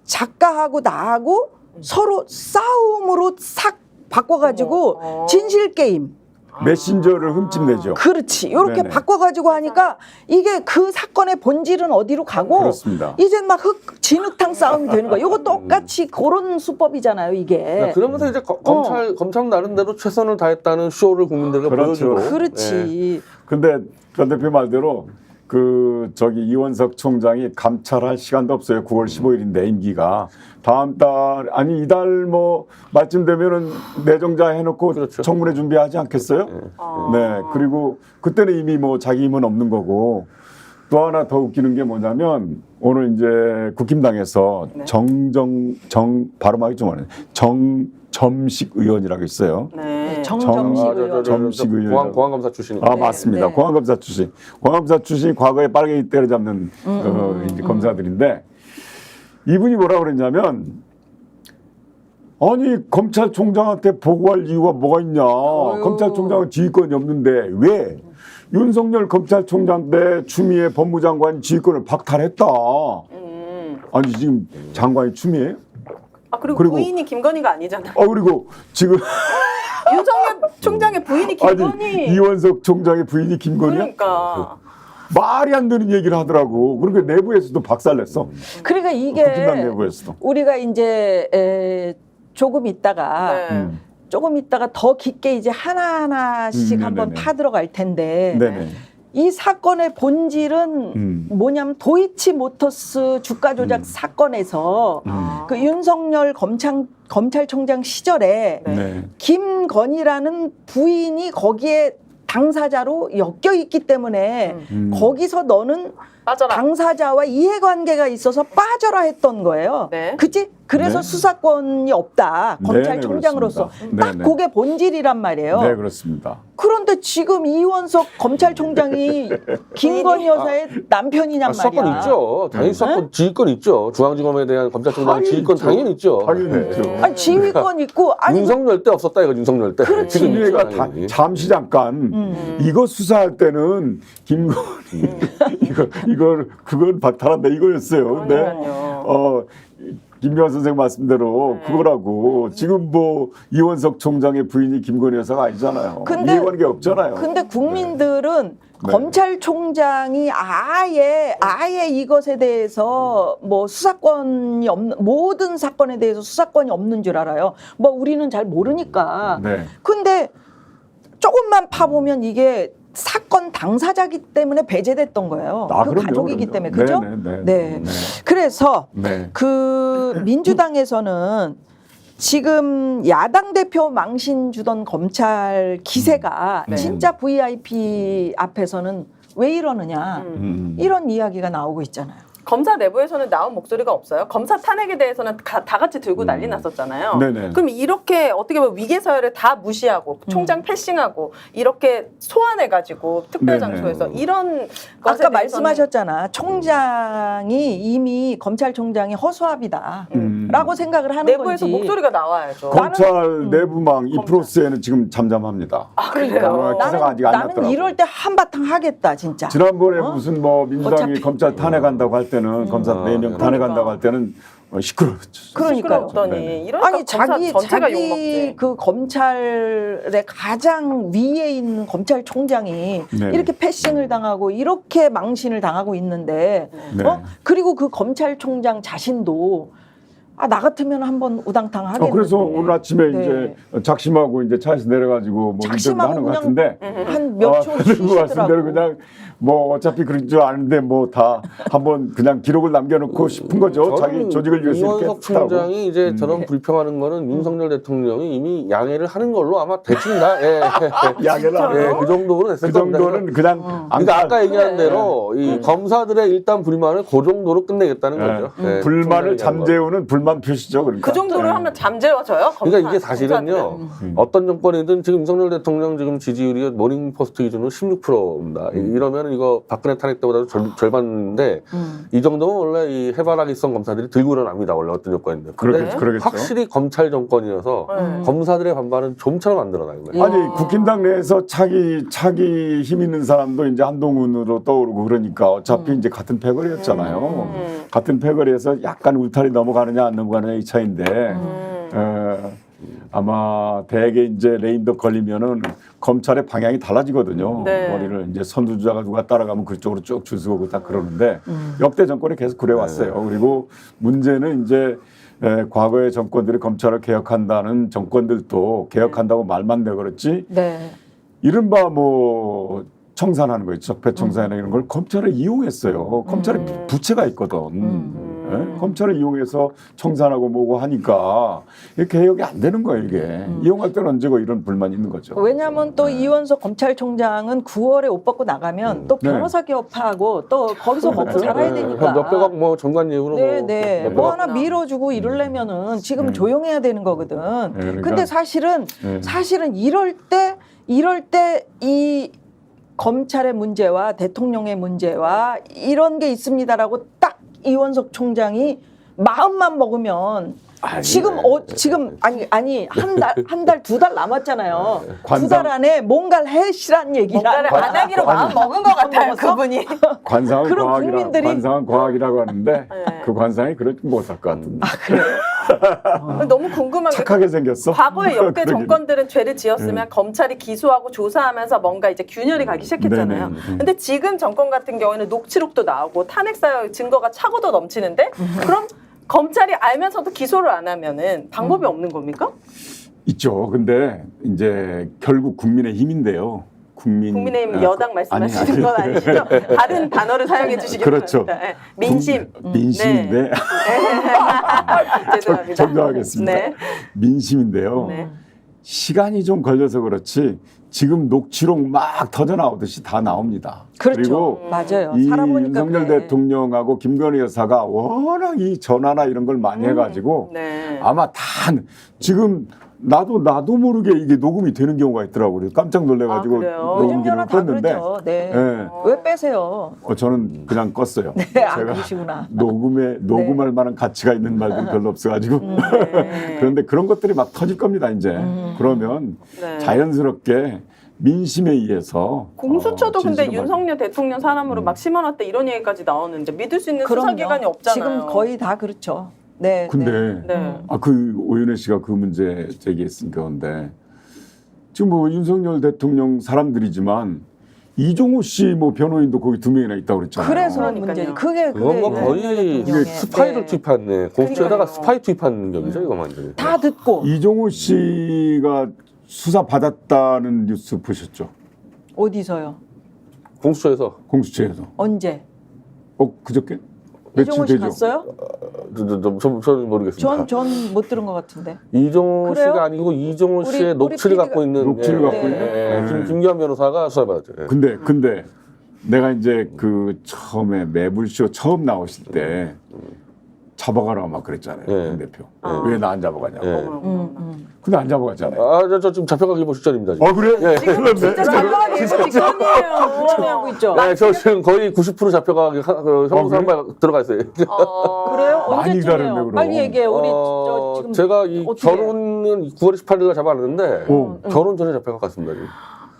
작가하고 나하고 서로 싸움으로 싹 바꿔가지고 진실 게임. 메신저를 흠집내죠. 그렇지. 이렇게 네네. 바꿔가지고 하니까 이게 그 사건의 본질은 어디로 가고 그렇습니다. 이제 막 진흙탕 싸움이 되는 거야. 이거 똑같이 그런 수법이잖아요, 이게. 그러면서 이제 검찰 나름대로 최선을 다했다는 쇼를 국민들에게 그렇죠. 보여주고. 그렇지. 근데 전 대표 말대로 이원석 총장이 감찰할 시간도 없어요. 9월 15일인데 임기가 다음 달 아니 이달 뭐 말쯤 되면은 내정자 해놓고 그렇죠. 청문회 준비하지 않겠어요? 네. 그리고 그때는 이미 뭐 자기 힘은 없는 거고 또 하나 더 웃기는 게 뭐냐면 오늘 이제 국힘당에서 발음하기 좀 어려워요. 정점식 의원이라고 있어요. 네. 정점식 의원. 점식 의원. 공안검사 출신이. 맞습니다. 네. 공안검사 출신. 공안검사 출신이 과거에 빨갱이 때려잡는 이제 검사들인데 이분이 뭐라고 그랬냐면 아니 검찰총장한테 보고할 이유가 뭐가 있냐. 검찰총장은 지휘권이 없는데 왜 윤석열 검찰총장 때 추미애 법무장관이 지휘권을 박탈했다. 아니 지금 장관이 추미애? 그리고 부인이 김건희가 아니잖아. 그리고 지금 윤석열 총장의 부인이 김건희. 아니 이원석 총장의 부인이 김건희야? 그러니까. 말이 안 되는 얘기를 하더라고. 그러니까 내부에서도 박살냈어. 그러니까 국힘당 이게 내부에서도. 우리가 이제 조금 있다가 네. 조금 있다가 더 깊게 이제 하나하나씩 한번 네네. 파들어갈 텐데 네네. 이 사건의 본질은 뭐냐면 도이치모터스 주가 조작 사건에서 그 윤석열 검찰총장 시절에 네. 김건희라는 부인이 거기에 당사자로 엮여 있기 때문에 거기서 너는 빠져라. 당사자와 이해관계가 있어서 빠져라 했던 거예요. 네. 그치? 그래서 네. 수사권이 없다. 검찰총장으로서. 그렇습니다. 딱 네, 네. 그게 본질이란 말이에요. 네, 그렇습니다. 그런데 지금 이원석 검찰총장이 김건희 여사의 남편이냔 말이야. 사건 있죠. 당연히 사건 지휘권 있죠. 중앙지검에 대한 검찰총장 당연히 지휘권 있죠. 당연히 있죠. 당연히 있죠. 아니 지휘권 있고 아니 윤석열 때 없었다 이거 윤석열 때. 그렇지. 지금 있죠, 김미애가 당연히. 잠시 잠깐 이거 수사할 때는 김건희 그걸 박탈한다 이거였어요. 근데 그러니까요. 김미화 선생 말씀대로 그거라고 지금 뭐 이원석 총장의 부인이 김건희 여사가 아니잖아요. 근데- 이해관계 없잖아요. 근데 국민들은 네. 검찰총장이 아예 이것에 대해서 뭐 수사권이 없는 모든 사건에 대해서 수사권이 없는 줄 알아요. 뭐 우리는 잘 모르니까. 네. 근데 조금만 파보면 이게 사건 당사자기 때문에 배제됐던 거예요. 그 그럼요, 가족이기 그럼요. 때문에 그죠? 네. 그래서 네. 그 민주당에서는 지금 야당 대표 망신 주던 검찰 기세가 네. 진짜 VIP 앞에서는 왜 이러느냐 이런 이야기가 나오고 있잖아요. 검사 내부에서는 나온 목소리가 없어요. 검사 탄핵에 대해서는 다 같이 들고 난리 났었잖아요. 네네. 그럼 이렇게 어떻게 보면 위계 서열을 다 무시하고 총장 패싱하고 이렇게 소환해가지고 특별 네네. 장소에서 이런 것에 아까 대해서는- 말씀하셨잖아. 총장이 이미 검찰총장이 허수아비다라고 생각을 하는 내부에서 건지. 목소리가 나와야죠. 검찰 내부망 이 검찰. 프로세스에는 지금 잠잠합니다. 아 그러니까요. 기사가 아직 안 나는 났더라고. 이럴 때 한바탕 하겠다 진짜. 지난번에 무슨 뭐 민주당이 어차피. 검찰 탄핵한다고 할 때는 검사 4명 탄핵한다고 할 때는 시끄러웠죠. 그러니까요. 시끄럽더니 네네. 이러니까 아니 검사 전체가 욕먹지. 자기 그 검찰의 가장 위에 있는 검찰총장이 네네. 이렇게 패싱을 당하고 이렇게 망신을 당하고 있는데 네. 그리고 그 검찰총장 자신도 나 같으면 한번 우당탕 하겠는데. 그래서 오늘 아침에 네. 이제 작심하고 이제 차에서 내려가지고 뭐 인터뷰 작심하고 하는 것 그냥 같은데 한 몇 초 그 말씀대로 쉬시더라고. 그냥 뭐 어차피 그런 줄 아는데 뭐 다 한번 그냥 기록을 남겨놓고 싶은 거죠. 자기 저는 조직을 위해서 이렇게 이원석 했다고. 총장이 이제 저런 불평하는 거는 윤석열 대통령이 이미 양해를 하는 걸로 아마 대충 양해를 하고 그 정도로 됐을 그 겁니다. 정도는 그냥 안 그러니까 가. 아까 얘기한 대로 이 검사들의 일단 불만을 그 정도로 끝내겠다는 거죠. 네, 불만을 총장이 하는 거. 잠재우는 불만 표시죠. 그러니까. 그 정도로 네. 하면 잠재워져요. 그러니까 이게 사실은요. 어떤 정권이든 지금 윤석열 대통령 지금 지지율이 모닝포스트 기준으로 16%입니다. 이러면 이거 박근혜 탄핵 때보다도 절반인데 이 정도면 원래 이 해바라기성 검사들이 들고 일어납니다. 원래 어떤 조건인데. 근데 그러겠죠. 확실히 검찰 정권이어서 검사들의 반발은 좀처럼 안 드러나는 거예요. 아니 국힘당 내에서 차기 힘 있는 사람도 이제 한동훈으로 떠오르고 그러니까 어차피 이제 같은 패거리였잖아요. 같은 패거리에서 약간 울타리 넘어가느냐 안 넘어가느냐 이 차인데 아마 대개 이제 레임덕 걸리면은 검찰의 방향이 달라지거든요. 네. 머리를 이제 선두주자가 누가 따라가면 그쪽으로 쭉 줄 서고 다 그러는데 역대 정권이 계속 그래 왔어요. 그리고 문제는 이제 과거의 정권들이 검찰을 개혁한다는 정권들도 개혁한다고 말만 내걸었지 네. 이른바 뭐 청산하는 거 있죠. 적폐 청산이나 이런 걸 검찰을 이용했어요. 검찰에 부채가 있거든. 예? 검찰을 이용해서 청산하고 뭐고 하니까 이렇게 개혁이 안 되는 거예요. 이게 이용할 때는 언제고 이런 불만이 있는 거죠. 왜냐하면 또 이원석 검찰총장은 9월에 옷 벗고 나가면 또 네. 변호사 기업하고 또 거기서 먹고 살아야 되니까. 몇백억 뭐 정관 예우로 네네. 뭐 뭐 몇백억. 하나 밀어주고 이러려면은 지금 조용해야 되는 거거든. 그러니까. 근데 사실은 이럴 때 이 검찰의 문제와 대통령의 문제와 이런 게 있습니다라고 딱 이원석 총장이 마음만 먹으면 지금 아니 한 달 두 달 남았잖아요. 두 달 안에 뭔가를 해시란 얘기라. 뭔가를 안 하기로 마음 먹은 것 같아요. 그분이. 관상은 그럼 과학이라, 국민들이- 관상은 과학이라고 하는데 네. 그 관상이 그렇게 못할 것 같은데. 너무 궁금한 게 착하게 생겼어. 과거의 역대 그러긴. 정권들은 죄를 지었으면 검찰이 기소하고 조사하면서 뭔가 이제 균열이 가기 시작했잖아요. 네네. 근데 지금 정권 같은 경우에는 녹취록도 나오고 탄핵 사유 증거가 차고도 넘치는데 그럼 검찰이 알면서도 기소를 안 하면은 방법이 없는 겁니까? 있죠. 근데 이제 결국 국민의 힘인데요. 국민의힘 여당 말씀하시는 아니. 건 아니시죠? 다른 단어를 사용해 주시기 그렇죠. 바랍니다. 네. 민심. 민심인데 죄송합니다. 정정하겠습니다. 네. 민심인데요. 네. 시간이 좀 걸려서 그렇지 지금 녹취록 막 터져 나오듯이 다 나옵니다. 그렇죠. 그리고 맞아요. 이 살아보니까 윤석열 그래. 대통령하고 김건희 여사가 워낙 이 전화나 이런 걸 많이 해가지고 네. 아마 다 지금 나도 모르게 이게 녹음이 되는 경우가 있더라고요. 그래서 깜짝 놀래가지고 아, 그래요? 요즘 녹음 전화 기능을 다 껐는데 그렇죠. 네. 예. 왜 빼세요? 저는 그냥 껐어요. 네, 아, 그러시구나. 녹음할 만한 가치가 있는 말들이 별로 없어가지고 네. 그런데 그런 것들이 막 터질 겁니다 이제. 그러면 네. 자연스럽게 민심에 의해서 공수처도 근데 진실을 윤석열 대통령 사람으로 막 심어놨다 이런 얘기까지 나오는데 믿을 수 있는 그럼요. 수사기관이 없잖아요. 지금 거의 다 그렇죠. 네. 근데 네. 네. 그 오윤혜 씨가 그 문제 제기했으니까 근데 지금 뭐 윤석열 대통령 사람들이지만 이종호 씨 뭐 변호인도 거기 2명이나 있다고 그랬잖아요. 그래서 그러니까요. 문제. 그게 그건 뭐 거의 대통령의, 스파이를 네. 투입한 공수처에다가 그러니까요. 스파이 투입한 격이죠 이거 완전히. 다 듣고 이종호 씨가 수사 받았다는 뉴스 보셨죠? 어디서요? 공수처에서 공수처에서. 언제? 그저께? 며칠 이종호 씨 되죠? 갔어요? 저는 모르겠습니다. 전 못 들은 것 같은데. 이종호 그래요? 씨가 아니고 이종호 우리- 씨의 우리 녹취를 PD가 갖고 있는 녹취를 갖고 있는? 네. 김기현 변호사가 수사받았죠. 예. 근데 내가 이제 그 처음에 매불쇼 처음 나오실 때 잡아가라고 막 그랬잖아요. 네. 권 대표. 아. 왜 나 안 잡아가냐고. 네. 근데 안 잡아가잖아요. 저 지금 잡혀가기 뭐 직전입니다. 지금. 그래? 지금 진짜 잡혀가기 일보 직전이에요. 하고 있죠. 네, 저 지금 거의 90% 잡혀가기 형사 한 발 들어가 있어요. 그래요? 많이 언제쯤이에요? 기다렸네, 그럼. 빨리 얘기해. 우리 저 지금 제가 이 어떻게 해? 결혼은 9월 18일 날 잡아놨는데 결혼 전에 잡혀갔습니다. 지금.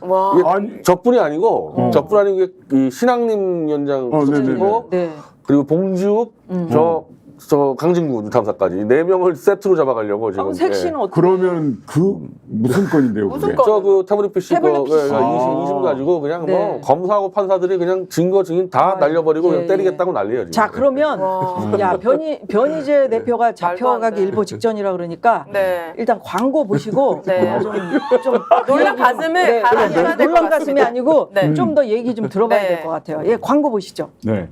와. 이게 아니. 저뿐이 아니고 저뿐 아니고 이 신학림 위원장 네네네. 수석이고 네. 그리고 봉지욱 저 강진구 탐사까지 4명을 세트로 잡아가려고 지금. 그럼 색시는 예. 어떻게? 그러면 그 무슨 건인데요? 무슨 그게? 건? 저그 태블릿 PC 태블릿 PC. 이심 가지고 그냥 네. 뭐 검사하고 판사들이 그냥 증거 증인 다 날려버리고 예, 그냥 때리겠다고 난리예요 지금. 자 그러면 야 변희재 대표가 잡혀가기 말도 안 돼. 일보 직전이라 그러니까 네. 일단 광고 보시고 네. 좀 놀란 가슴을 네, 가라앉혀야 될것 놀란 가슴이 같습니다. 아니고 네. 좀 더 얘기 좀 들어봐야 네. 될 것 같아요. 예, 광고 보시죠. 네.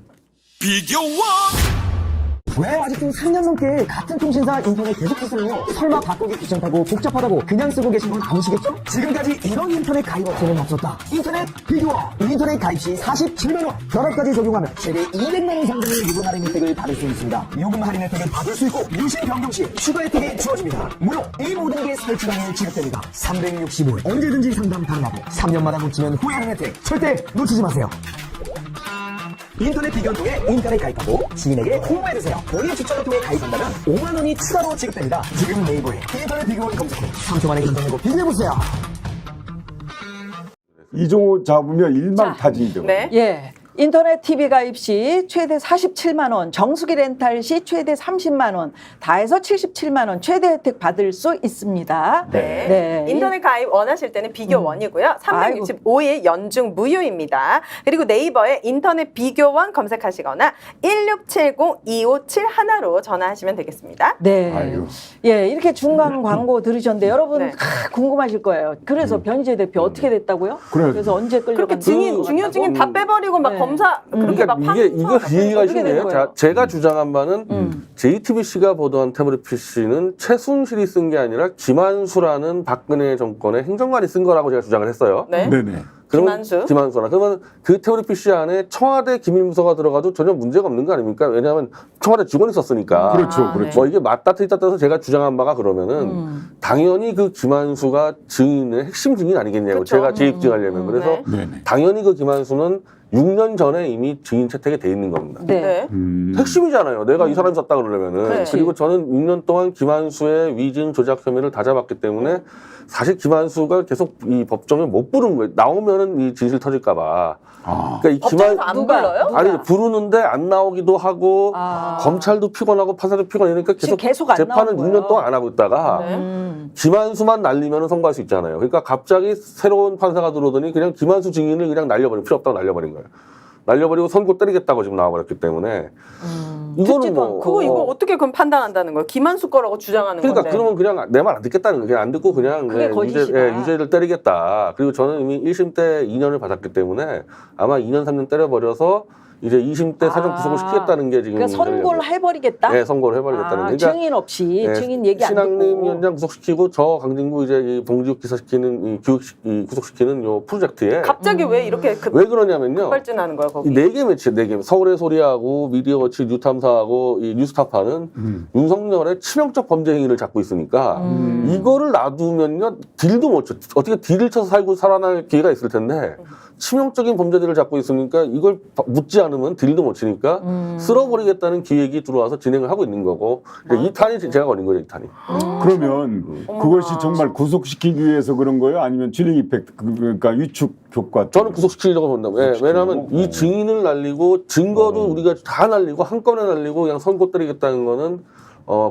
왜 아직도 3년 넘게 같은 통신사 인터넷 계속해서요? 설마 바꾸기 귀찮다고 복잡하다고 그냥 쓰고 계신 건 아니시겠죠? 지금까지 이런 인터넷 가입 업체는 없었다. 인터넷 비교어. 인터넷 가입 시 47만원. 결합까지 적용하면 최대 200만원 상당의 요금 할인 혜택을 받을 수 있습니다. 요금 할인 혜택을 받을 수 있고 유심 변경 시 추가 혜택이 주어집니다. 물론 이 모든 게 설치당일 지급됩니다. 365일 언제든지 상담 가능하고 3년마다 놓치면 후회하는 혜택 절대 놓치지 마세요. 인터넷 비교를 통해 인터넷 가입하고 지인에게 홍보해주세요. 본인 추천을 통해 가입한다면 5만원이 추가로 지급됩니다. 지금 네이버에 인터넷 비교를 검색해 3초 만에 결정하고 비교해보세요. 이종호 잡으면 일망타진이죠. 네. 예. 인터넷 TV 가입 시 최대 47만 원, 정수기 렌탈 시 최대 30만 원, 다 해서 77만 원 최대 혜택 받을 수 있습니다. 네. 인터넷 가입 원하실 때는 비교원이고요. 365일 연중 무휴입니다. 그리고 네이버에 인터넷 비교원 검색하시거나 1670-2571로 전화하시면 되겠습니다. 네. 아이고. 예, 이렇게 중간 광고 들으셨는데 여러분 네. 궁금하실 거예요. 그래서 변희재 대표 어떻게 됐다고요? 그래. 그래서 언제 그렇게 끌려갔는지. 중요 증인 다 빼버리고 막 네. 검사 그렇게 막 그러니까 이거 판사 얘기가 어떻게 된 쉽네요. 거예요? 제가 주장한 바는 JTBC가 보도한 태블릿 PC는 최순실이 쓴 게 아니라 김한수라는 박근혜 정권의 행정관이 쓴 거라고 제가 주장을 했어요. 네. 네네. 김한수라. 그러면 그 태블릿 PC 안에 청와대 기밀문서가 들어가도 전혀 문제가 없는 거 아닙니까? 왜냐하면 청와대 직원이 썼으니까. 그렇죠, 그렇죠. 뭐 이게 맞다 틀리다 떠서 제가 주장한 바가 그러면은 당연히 그 김한수가 증인의 핵심 증인 아니겠냐고 그렇죠. 제가 재입증하려면 그래서 네. 네네. 당연히 그 김한수는 6년 전에 이미 증인 채택이 돼 있는 겁니다. 네. 네. 핵심이잖아요. 내가 이 사람이 썼다 그러려면은. 그렇지. 그리고 저는 6년 동안 김한수의 위증 조작 혐의를 다 잡았기 때문에 사실 김한수가 계속 이 법정에 못 부른 거예요. 나오면은 이 진실 터질까봐. 그러니까 이 법정에서 안 누가? 불러요? 아니 부르는데 안 나오기도 하고 아. 검찰도 피곤하고 판사도 피곤하니까 지금 계속, 계속 안 재판을 나오는 6년 거예요. 동안 안 하고 있다가 네. 김한수만 날리면 선고할 수 있잖아요. 그러니까 갑자기 새로운 판사가 들어오더니 그냥 김한수 증인을 그냥 날려버린 필요 없다고 날려버린 거예요. 날려버리고 선고 때리겠다고 지금 나와버렸기 때문에 이거는 듣지도 뭐 않고. 이거 어떻게 그럼 판단한다는 거예요? 김한수 거라고 주장하는 그러니까 건데. 그러면 그냥 내 말 안 듣겠다는 거예요. 그냥 안 듣고 그냥 그게 거짓이다. 유죄를 때리겠다. 그리고 저는 이미 1심 때 2년을 받았기 때문에 아마 2년 3년 때려버려서 이제 2심 때 사전 구속을 시키겠다는 게 지금 그러니까 선고를 해버리겠다. 네, 선고를 해버리겠다는 거예요. 그러니까 증인 없이 네, 증인 얘기 안 신학님 듣고. 위원장 구속시키고 저 강진구 이제 이 봉지욱 기사시키는 이 구속시키는 요 프로젝트에 갑자기 왜 이렇게 왜 그러냐면요. 급발진하는 거야 거기? 이 4개 매체, 4개 서울의 소리하고 미디어워치, 뉴탐사하고 이 뉴스타파는 윤석열의 치명적 범죄 행위를 잡고 있으니까 이거를 놔두면요 딜도 못 쳐. 어떻게 딜을 쳐서 살아날 기회가 있을 텐데 치명적인 범죄들을 잡고 있으니까 이걸 묻지 않으면 딜도 못 치니까 쓸어버리겠다는 기획이 들어와서 진행을 하고 있는 거고 이 탄이 제가 걸린 거죠, 이 탄이. 그러면 그것이 정말 구속시키기 위해서 그런 거예요? 아니면 칠링 이펙트 그러니까 위축 효과? 저는 구속시키려고 본다고. 예, 왜냐하면 이 증인을 날리고 증거도 우리가 다 날리고 한꺼번에 날리고 그냥 선고 때리겠다는 거는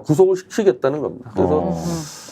구속을 시키겠다는 겁니다. 그래서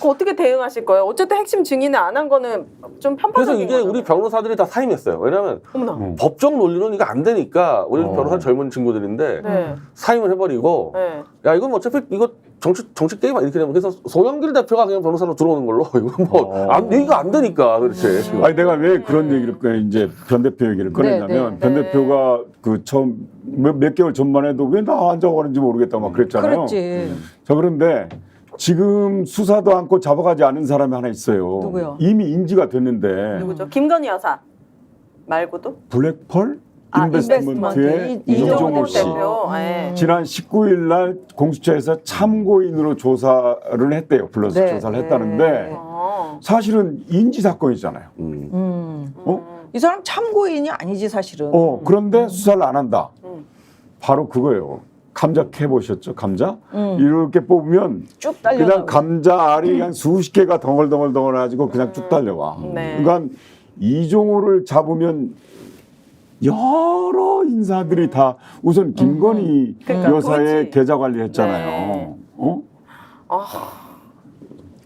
어떻게 대응하실 거예요? 어쨌든 핵심 증인을 안 한 거는 좀 그래서 편파적인 이게 거잖아요. 우리 변호사들이 다 사임했어요. 왜냐하면 어머나. 법적 논리로는 이거 안 되니까 우리 변호사 젊은 친구들인데 네. 사임을 해버리고 네. 야 이건 어차피 이거 정치 게임 이렇게 되면 그래서 소영길 대표가 그냥 변호사로 들어오는 걸로 이건 얘기가 안 되니까 그렇지. 아니 내가 왜 그런 얘기를 이제 변 대표 얘기를 꺼내냐면 변 대표가 그 처음 몇 개월 전만 해도 왜 나 앉아가는지 모르겠다 막 그랬잖아요. 그랬지. 자 그런데 지금 수사도 않고 잡아가지 않은 사람이 하나 있어요. 누구요? 이미 인지가 됐는데 누구죠? 김건희 여사 말고도? 블랙펄 인베스트먼트의 인베스트먼트의 이종호 이종호 씨. 대표. 네. 지난 19일 날 공수처에서 참고인으로 조사를 했대요. 불러서 네. 조사를 했다는데 어. 사실은 인지 사건이잖아요. 이 사람 참고인이 아니지 사실은. 그런데 수사를 안 한다. 바로 그거예요. 감자 캐 보셨죠? 감자 이렇게 뽑으면 쭉 달려. 그냥 감자 알이 그냥 수십 개가 덩얼덩얼 가지고 그냥 쭉 달려와. 네. 그러니까 이종호를 잡으면 여러 인사들이 다 우선 김건희 그러니까 여사의 그렇지. 계좌 관리했잖아요. 네.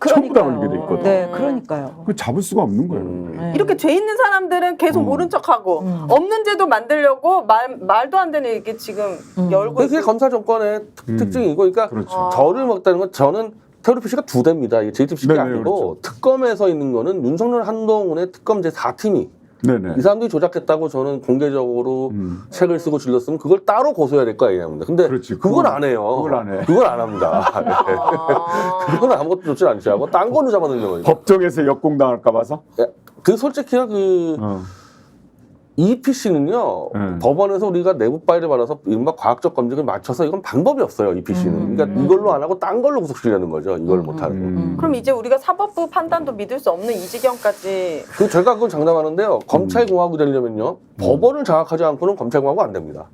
전부 다 걸게 돼 있거든. 네, 그러니까요. 그 잡을 수가 없는 거예요. 네. 이렇게 죄 있는 사람들은 계속 모른 척하고 없는 죄도 만들려고 말도 안 되는 이게 지금 열고 그게 검사 정권의 특징이고 그러니까 그렇죠. 저를 먹다는 건 저는 태블릿 PC가 2대입니다. 이게 JTBC가 네네, 아니고 그렇죠. 특검에 서 있는 거는 윤석열 한동훈의 특검 제4팀이 네네. 이 사람들이 조작했다고 저는 공개적으로 책을 쓰고 질렀으면 그걸 따로 고소해야 될 거 아니냐입니다. 근데 그렇지. 그걸 안 해요. 그걸 안 해. 그걸 안 합니다. 그건 아무것도 좋지 않지 하고 딴 거는 잡아들려고 해요. 법정에서 역공당할까 봐서. 그 솔직히요 EPC는요 법원에서 우리가 내부 파일을 받아서 이른바 과학적 검증을 맞춰서 이건 방법이 없어요 EPC는. 그러니까 이걸로 안 하고 딴 걸로 구속시키려는 거죠. 이걸 못하는 거. 그럼 이제 우리가 사법부 판단도 믿을 수 없는 이 지경까지 그 제가 그걸 장담하는데요. 검찰공화국이 되려면요 법원을 장악하지 않고는 검찰공화국 안 됩니다.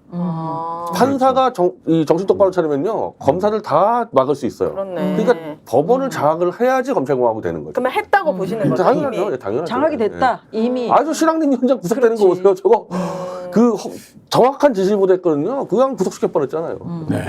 판사가 정신 똑바로 차리면요 검사들 다 막을 수 있어요. 그렇네. 그러니까 법원을 장악을 해야지 검찰공화국이 되는 거죠. 그러면 했다고 보시는 거죠 이미. 당연하죠. 예, 당연하죠. 장악이 됐다 이미. 아주 신학님 위원장 구속되는 거 그렇지. 보세요. 저거 정확한 지시를 못했거든요. 그냥 구속시켜 버렸잖아요. 네.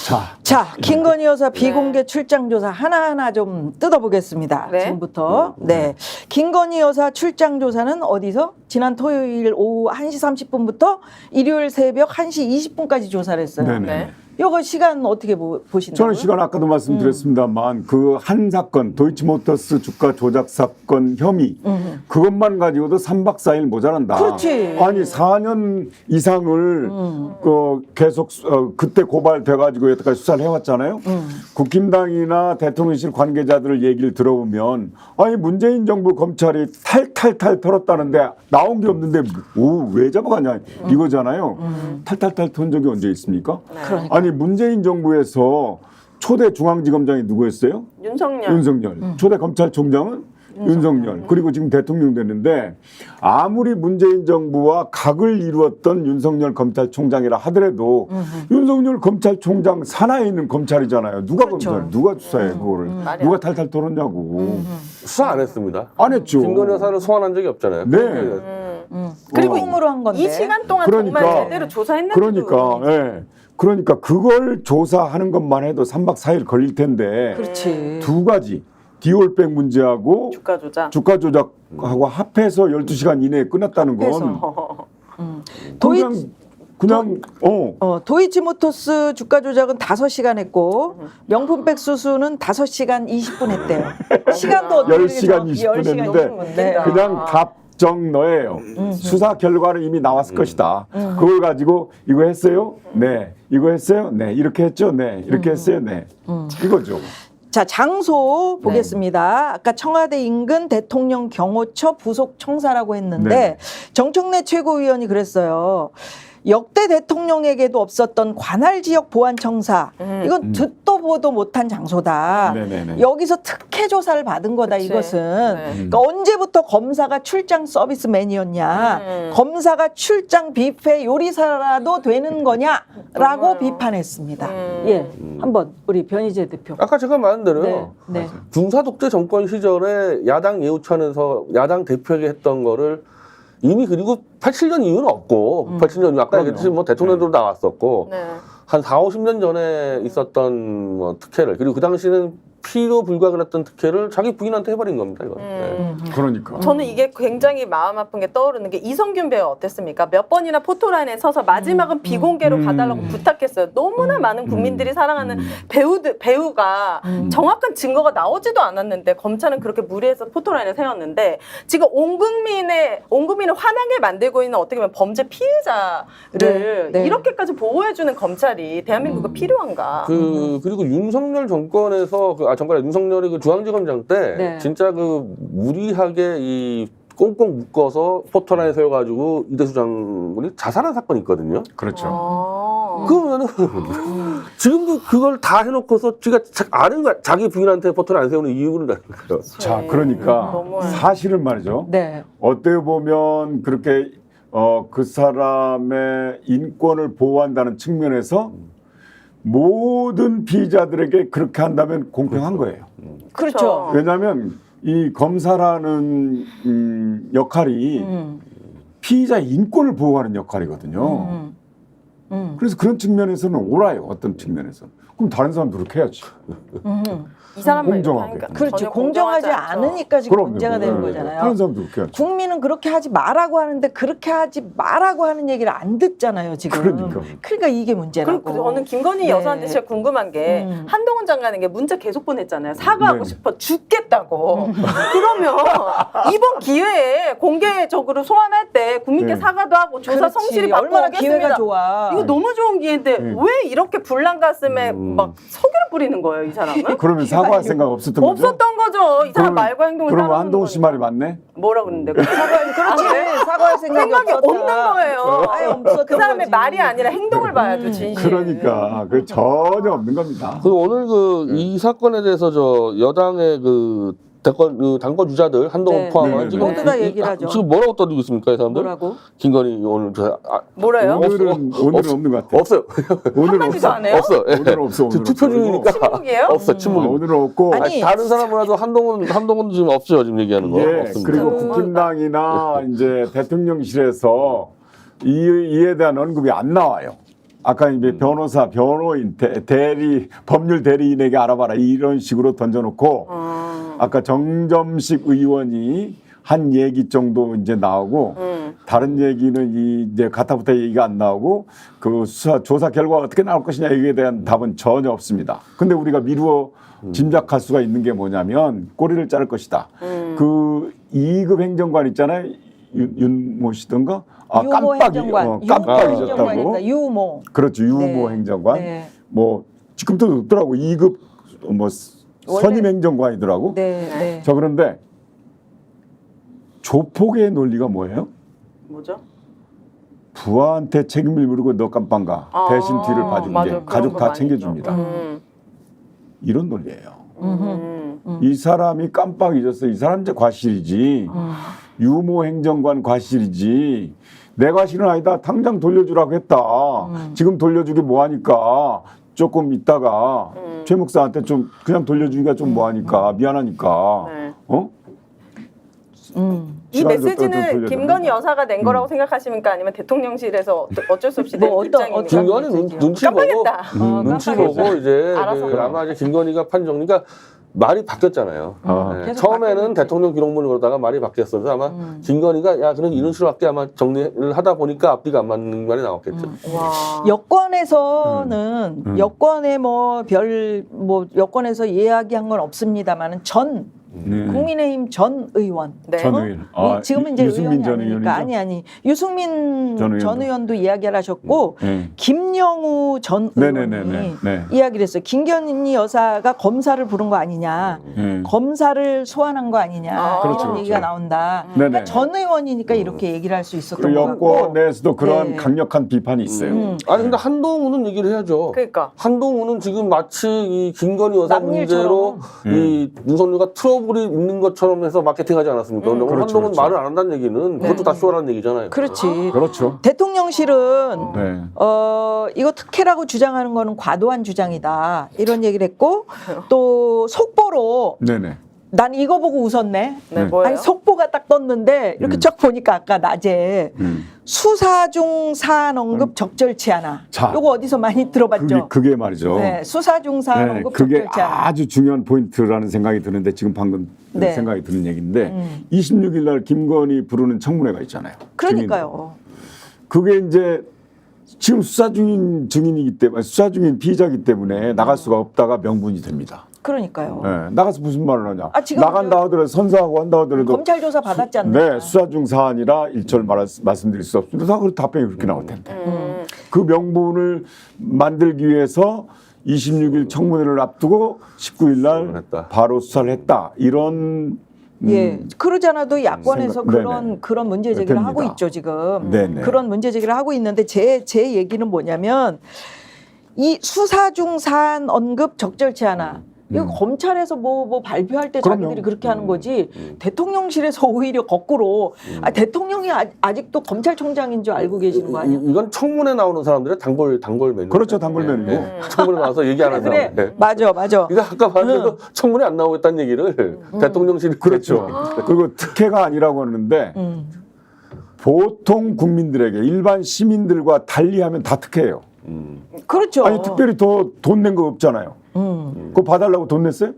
자, 자, 김건희 여사 비공개 출장 조사 하나하나 좀 뜯어보겠습니다. 네. 지금부터. 네. 김건희 여사 출장 조사는 어디서? 지난 토요일 오후 1시 30분부터 일요일 새벽 1시 20분까지 조사를 했어요. 네네. 네. 요거 시간 어떻게 보신다고요? 저는 시간 아까도 말씀드렸습니다만 그 한 사건 도이치모터스 주가 조작 사건 혐의 그것만 가지고도 3박 4일 모자란다. 그렇지. 아니 4년 이상을 계속 그때 고발돼가지고 여태까지 수사를 해왔잖아요. 국힘당이나 대통령실 관계자들 얘기를 들어보면 아니 문재인 정부 검찰이 탈탈탈 털었다는데 나온 게 없는데 왜 잡아가냐 이거잖아요. 탈탈탈 턴 적이 언제 있습니까? 그러니까. 아니 문재인 정부에서 초대 중앙지검장이 누구였어요? 윤석열. 초대 검찰총장은 윤석열. 그리고 지금 대통령 됐는데 아무리 문재인 정부와 각을 이루었던 윤석열 검찰총장이라 하더라도 윤석열 검찰총장 산하에 있는 검찰이잖아요. 누가 그렇죠. 검찰, 누가 수사해 그거를. 누가 탈탈 털었냐고. 수사 안 했습니다. 안 했죠. 김건희 여사를 소환한 적이 없잖아요. 네. 그리고 홈으로 한 건데. 이 시간 동안 그러니까. 정말 제대로 조사했는데도 그러니까, 예. 그러니까 그걸 조사하는 것만 해도 3박 4일 걸릴 텐데 그렇지. 두 가지 디올백 문제하고 주가 조작. 주가 조작하고 합해서 12시간 이내에 끝났다는 건 합해서. 그냥 그냥 도이치모터스 주가 조작은 5시간 했고 명품백 수수는 5시간 20분 했대요. 시간도 어떻게 10시간 20분 했는데 네. 그냥 답정너예요. 수사 결과는 이미 나왔을 것이다. 그걸 가지고 이거 했어요? 네. 이거 했어요? 네. 이렇게 했죠? 네. 이렇게 했어요? 네. 이거죠. 자, 장소 보겠습니다. 아까 청와대 인근 대통령 경호처 부속 청사라고 했는데 네. 정청래 최고위원이 그랬어요. 역대 대통령에게도 없었던 관할 지역 보안 청사. 이건 듣도 보도 못한 장소다. 네네네. 여기서 특혜 조사를 받은 거다. 그치. 이것은. 네. 그러니까 언제부터 검사가 출장 서비스맨이었냐. 검사가 출장 뷔페 요리사라도 되는 거냐라고 비판했습니다. 예, 한번 우리 변희재 대표. 아까 제가 말한 대로요. 네. 군사 독재 정권 시절에 야당 예우천에서 야당 대표에게 했던 거를 이미 그리고 87년 이후는 없고 87년 이후 아까 얘기했듯이 뭐 대통령도 나왔었고 네. 한 4, 50년 전에 있었던 뭐 특혜를 그리고 그 당시는 피로 불구하게 했던 특혜를 자기 부인한테 해버린 겁니다. 이거. 네. 그러니까. 저는 이게 굉장히 마음 아픈 게 떠오르는 게 이성균 배우 어땠습니까? 몇 번이나 포토라인에 서서 마지막은 비공개로 가달라고 부탁했어요. 너무나 많은 국민들이 사랑하는 배우가 정확한 증거가 나오지도 않았는데 검찰은 그렇게 무리해서 포토라인을 세웠는데 지금 온 국민을 화나게 만들고 있는 어떻게 보면 범죄 피해자를 네. 이렇게까지 보호해주는 검찰이 대한민국에 필요한가? 그리고 윤석열 정권에서 윤석열이 그 중앙지검장 때 네. 진짜 그 무리하게 이 꽁꽁 묶어서 포토라인에 세워가지고 이대수 장군이 자살한 사건이 있거든요. 그렇죠. 그러면은 지금도 그걸 다 해놓고서 지가 아는 거야. 자기 부인한테 포토를 안 세우는 이유는 아는 거예요. 자, 그러니까 너무해. 사실은 말이죠. 네. 어떻게 보면 그렇게 그 사람의 인권을 보호한다는 측면에서 모든 피의자들에게 그렇게 한다면 공평한 거예요. 그렇죠. 왜냐하면 이 검사라는 역할이 피의자 인권을 보호하는 역할이거든요. 그래서 그런 측면에서는 옳아요. 어떤 측면에서는. 그럼 다른 사람도 그렇게 해야지. 이 사람만 공정하게. 이렇게 하니까 그렇죠. 전혀 공정하지 않죠. 않으니까 지금 그럼요. 문제가 되는 네. 거잖아요. 다른 사람도 그렇게 해야지. 국민은 그렇게 하지 말라고 하는데 그렇게 하지 말라고 하는 얘기를 안 듣잖아요, 지금. 그러니까. 이게 문제라고. 그리고 저는 김건희 네. 여사한테 진짜 궁금한 게 한동훈 장관에게 문자 계속 보냈잖아요. 사과하고 네. 싶어 죽겠다고. 그러면 이번 기회에 공개적으로 소환할 때 국민께 네. 사과도 하고 조사 그렇지. 성실히 받고 얼마나 오겠습니다. 기회가 좋아. 이거 너무 좋은 기회인데 네. 왜 이렇게 불난 가슴에 막 석유를 뿌리는 거예요, 이 사람은? 그러면 사과할 생각 없었던 거죠? 없었던 거죠. 이 사람 말과 행동을 그러면 따르는 한동훈 씨 말이 맞네? 뭐라 그러는데? 그렇지. 사과할 생각이 없는 없었다. 거예요. 아예 없었던 그 사람의 거지. 말이 아니라 행동을 봐야죠, 진실. 그러니까 그 전혀 없는 겁니다. 그리고 오늘 이 사건에 대해서 여당의 당권 주자들 한동훈 네. 포함한 네네네. 지금 모두 다 얘기를 하죠. 지금 뭐라고 떠들고 있습니까, 이 사람들? 뭐라고? 김건희 오늘 뭐래요? 오늘은 없는 것 같아요. 없어요. 오늘은 한마디도 안 해요? 없어. 예. 오늘은 없어. 오늘은 투표 없어. 중이니까 침묵이에요? 없어. 침묵. 오늘은 없고. 아니, 다른 사람이라도 한동훈도 지금 없죠. 지금 얘기하는 거. 예, 없습니다. 그리고 국힘당이나 이제 대통령실에서 이에 대한 언급이 안 나와요. 아까 이제 변호사, 변호인, 법률 대리인에게 알아봐라 이런 식으로 던져놓고 아까 정점식 의원이 한 얘기 정도 이제 나오고 다른 얘기는 이제 가타부타 얘기가 안 나오고 그 수사 조사 결과가 어떻게 나올 것이냐 여기에 대한 답은 전혀 없습니다. 근데 우리가 미루어 짐작할 수가 있는 게 뭐냐면 꼬리를 자를 것이다. 그 2급 행정관 있잖아요. 윤모 씨던가? 유모 깜빡이, 행정관. 깜빡 유모 잊었다고. 행정관이다. 유모. 그렇죠. 유모 네. 행정관. 네. 뭐 지금도 없더라고. 2급 뭐 선임 행정관이더라고. 네, 네. 저 그런데 조폭의 논리가 뭐예요? 뭐죠? 부하한테 책임을 물고 너 깜빵가 대신 뒤를 봐줄게. 맞아. 그런 가족 거 다 많이 챙겨줍니다. 있죠. 이런 논리예요. 이 사람이 깜빡 잊었어. 이 사람 이제 과실이지. 유모 행정관 과실이지. 내 과실은 아니다. 당장 돌려주라고 했다. 지금 돌려주기 뭐하니까 조금 있다가 최 목사한테 좀 그냥 돌려주기가 좀 뭐하니까 미안하니까. 네. 어? 이 시간을 좀 메시지는 돌려줘. 김건희 여사가 낸 거라고 생각하십니까? 아니면 대통령실에서 어쩔 수 없이 뭐 낸 입장입니까? 김건희 눈치 보고 깜빡했다. 눈치 깜빡했다. 보고 이제 알아서. 아마 이제 김건희가 판정. 그러니까 말이 바뀌었잖아요. 아. 네. 계속 처음에는 바뀌었는지. 대통령 기록물을 그러다가 말이 바뀌었어서 아마 김건희가 야 그럼 이런 식으로 할게 아마 정리를 하다 보니까 앞뒤가 안 맞는 말이 나왔겠죠. 와. 여권에서는 여권에 여권에서 이야기한 건 없습니다만은 전 네. 국민의힘 전 의원 네. 전 의원. 지금은 이제 유승민 의원이 전 아니니까 의원이죠? 유승민 전 의원도 이야기를 하셨고 네. 김영우 전 의원이 네네네네. 네. 이야기를 했어요. 김건희 여사가 검사를 부른 거 아니냐, 네. 검사를 소환한 거 아니냐 그렇죠, 이런 그렇죠. 얘기가 나온다. 네네. 그러니까 전 의원이니까 이렇게 얘기를 할 수 있었던 그리고 것 같고. 여권 내에서도 그런 네. 강력한 비판이 있어요. 아니 근데 한동훈은 얘기를 해야죠. 그러니까. 한동훈은 지금 마치 이 김건희 여사 남일처럼. 문제로 이 윤석열과 트러블이 있는 것처럼 해서 마케팅하지 않았습니까? 근데 오늘 그렇죠, 한동훈 그렇죠. 말을 안 한다는 얘기는 그것도 다 쇼라는 얘기잖아요. 그렇지. 그렇죠. 대통령실은 네. 이거 특혜라고 주장하는 거는 과도한 주장이다. 이런 얘기를 했고 또 속보로 네네. 난 이거 보고 웃었네. 네, 뭐예요? 아니 속보가 딱 떴는데 이렇게 쫙 보니까 아까 낮에 수사 중 사안 언급 적절치 않아. 자, 요거 어디서 많이 들어봤죠? 그게 말이죠. 네, 수사 중 사안 네, 언급 그게 적절치 않아. 아주 중요한 포인트라는 생각이 드는데 지금 방금 네. 생각이 드는 얘기인데 26일 날 김건희 부르는 청문회가 있잖아요. 그러니까요. 그게 이제 지금 수사 중인 증인이기 때문에 수사 중인 피의자이기 때문에 나갈 수가 없다가 명분이 됩니다. 그러니까요. 네, 나가서 무슨 말을 하냐? 아, 지금 나간다 하더라도 선서하고 한다 하더라도 검찰 조사 받았지 않나요? 네, 수사 중 사안이라 일절 말씀드릴 수 없습니다. 다 그 답변이 그렇게 나올 텐데. 그 명분을 만들기 위해서 26일 청문회를 앞두고 19일 날 했다. 바로 수사를 했다. 이런 예, 그러지 않아도 야권에서 생각- 그런 문제 제기를 됩니다. 하고 있죠 지금. 네네. 그런 문제 제기를 하고 있는데 제 얘기는 뭐냐면 이 수사 중 사안 언급 적절치 않아. 이거 검찰에서 뭐 발표할 때 그럼요. 자기들이 그렇게 하는 거지 대통령실에서 오히려 거꾸로 대통령이 아직도 검찰총장인 줄 알고 계시는 거 아니야? 이건 청문회 나오는 사람들의 단골 메뉴. 그렇죠, 단골 메뉴고. 청문회 나와서 얘기하는 그래, 사람들. 맞아. 그러니까 아까 말대로 청문회 안 나오겠다는 얘기를 대통령실이 그렇죠. 그리고 특혜가 아니라고 하는데 보통 국민들에게 일반 시민들과 달리하면 다 특혜예요. 그렇죠. 아니 특별히 더 돈 낸 거 없잖아요. 그거 봐달라고 돈 냈어요?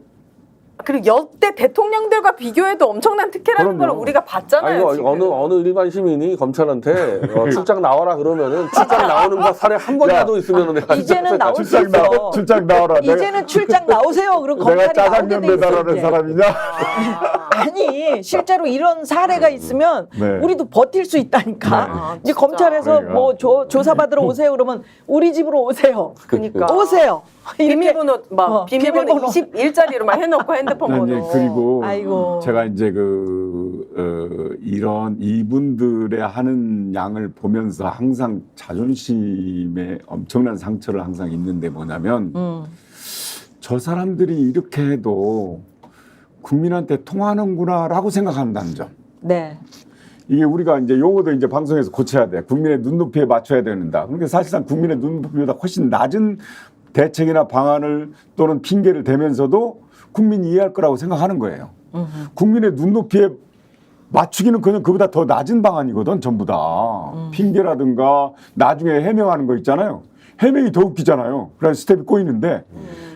그리고 역대 대통령들과 비교해도 엄청난 특혜라는 걸 그럼요. 우리가 봤잖아요. 아니 지금. 어느 일반 시민이 검찰한테 출장 나와라 그러면은 출장 나오는 거 사례 한 번이라도 있으면은 내가 이제는 나올 수 출장 있어. 출장 나와라. 이제는 출장 나오세요. 그리고 내가 검찰이 나오게 짜장면 돼 있어, 배달하는 이제. 사람이냐? 아니 실제로 이런 사례가 있으면 네. 우리도 버틸 수 있다니까. 네. 이제 검찰에서 그러니까. 뭐 조사받으러 오세요 그러면 우리 집으로 오세요. 그러니까. 오세요. 비밀번호 막 비밀번호 21자리로만 해놓고 핸드폰 아니, 번호. 그리고 아이고. 제가 이제 이런 이분들의 하는 양을 보면서 항상 자존심에 엄청난 상처를 항상 입는데 뭐냐면 저 사람들이 이렇게 해도 국민한테 통하는구나라고 생각한다는 점. 네. 이게 우리가 이제 용어도 이제 방송에서 고쳐야 돼. 국민의 눈높이에 맞춰야 된다. 그러니까 사실상 국민의 눈높이보다 훨씬 낮은 대책이나 방안을 또는 핑계를 대면서도 국민이 이해할 거라고 생각하는 거예요. 국민의 눈높이에 맞추기는 그냥 그보다 더 낮은 방안이거든, 전부 다. 핑계라든가 나중에 해명하는 거 있잖아요. 해명이 더 웃기잖아요. 그래서 스텝이 꼬이는데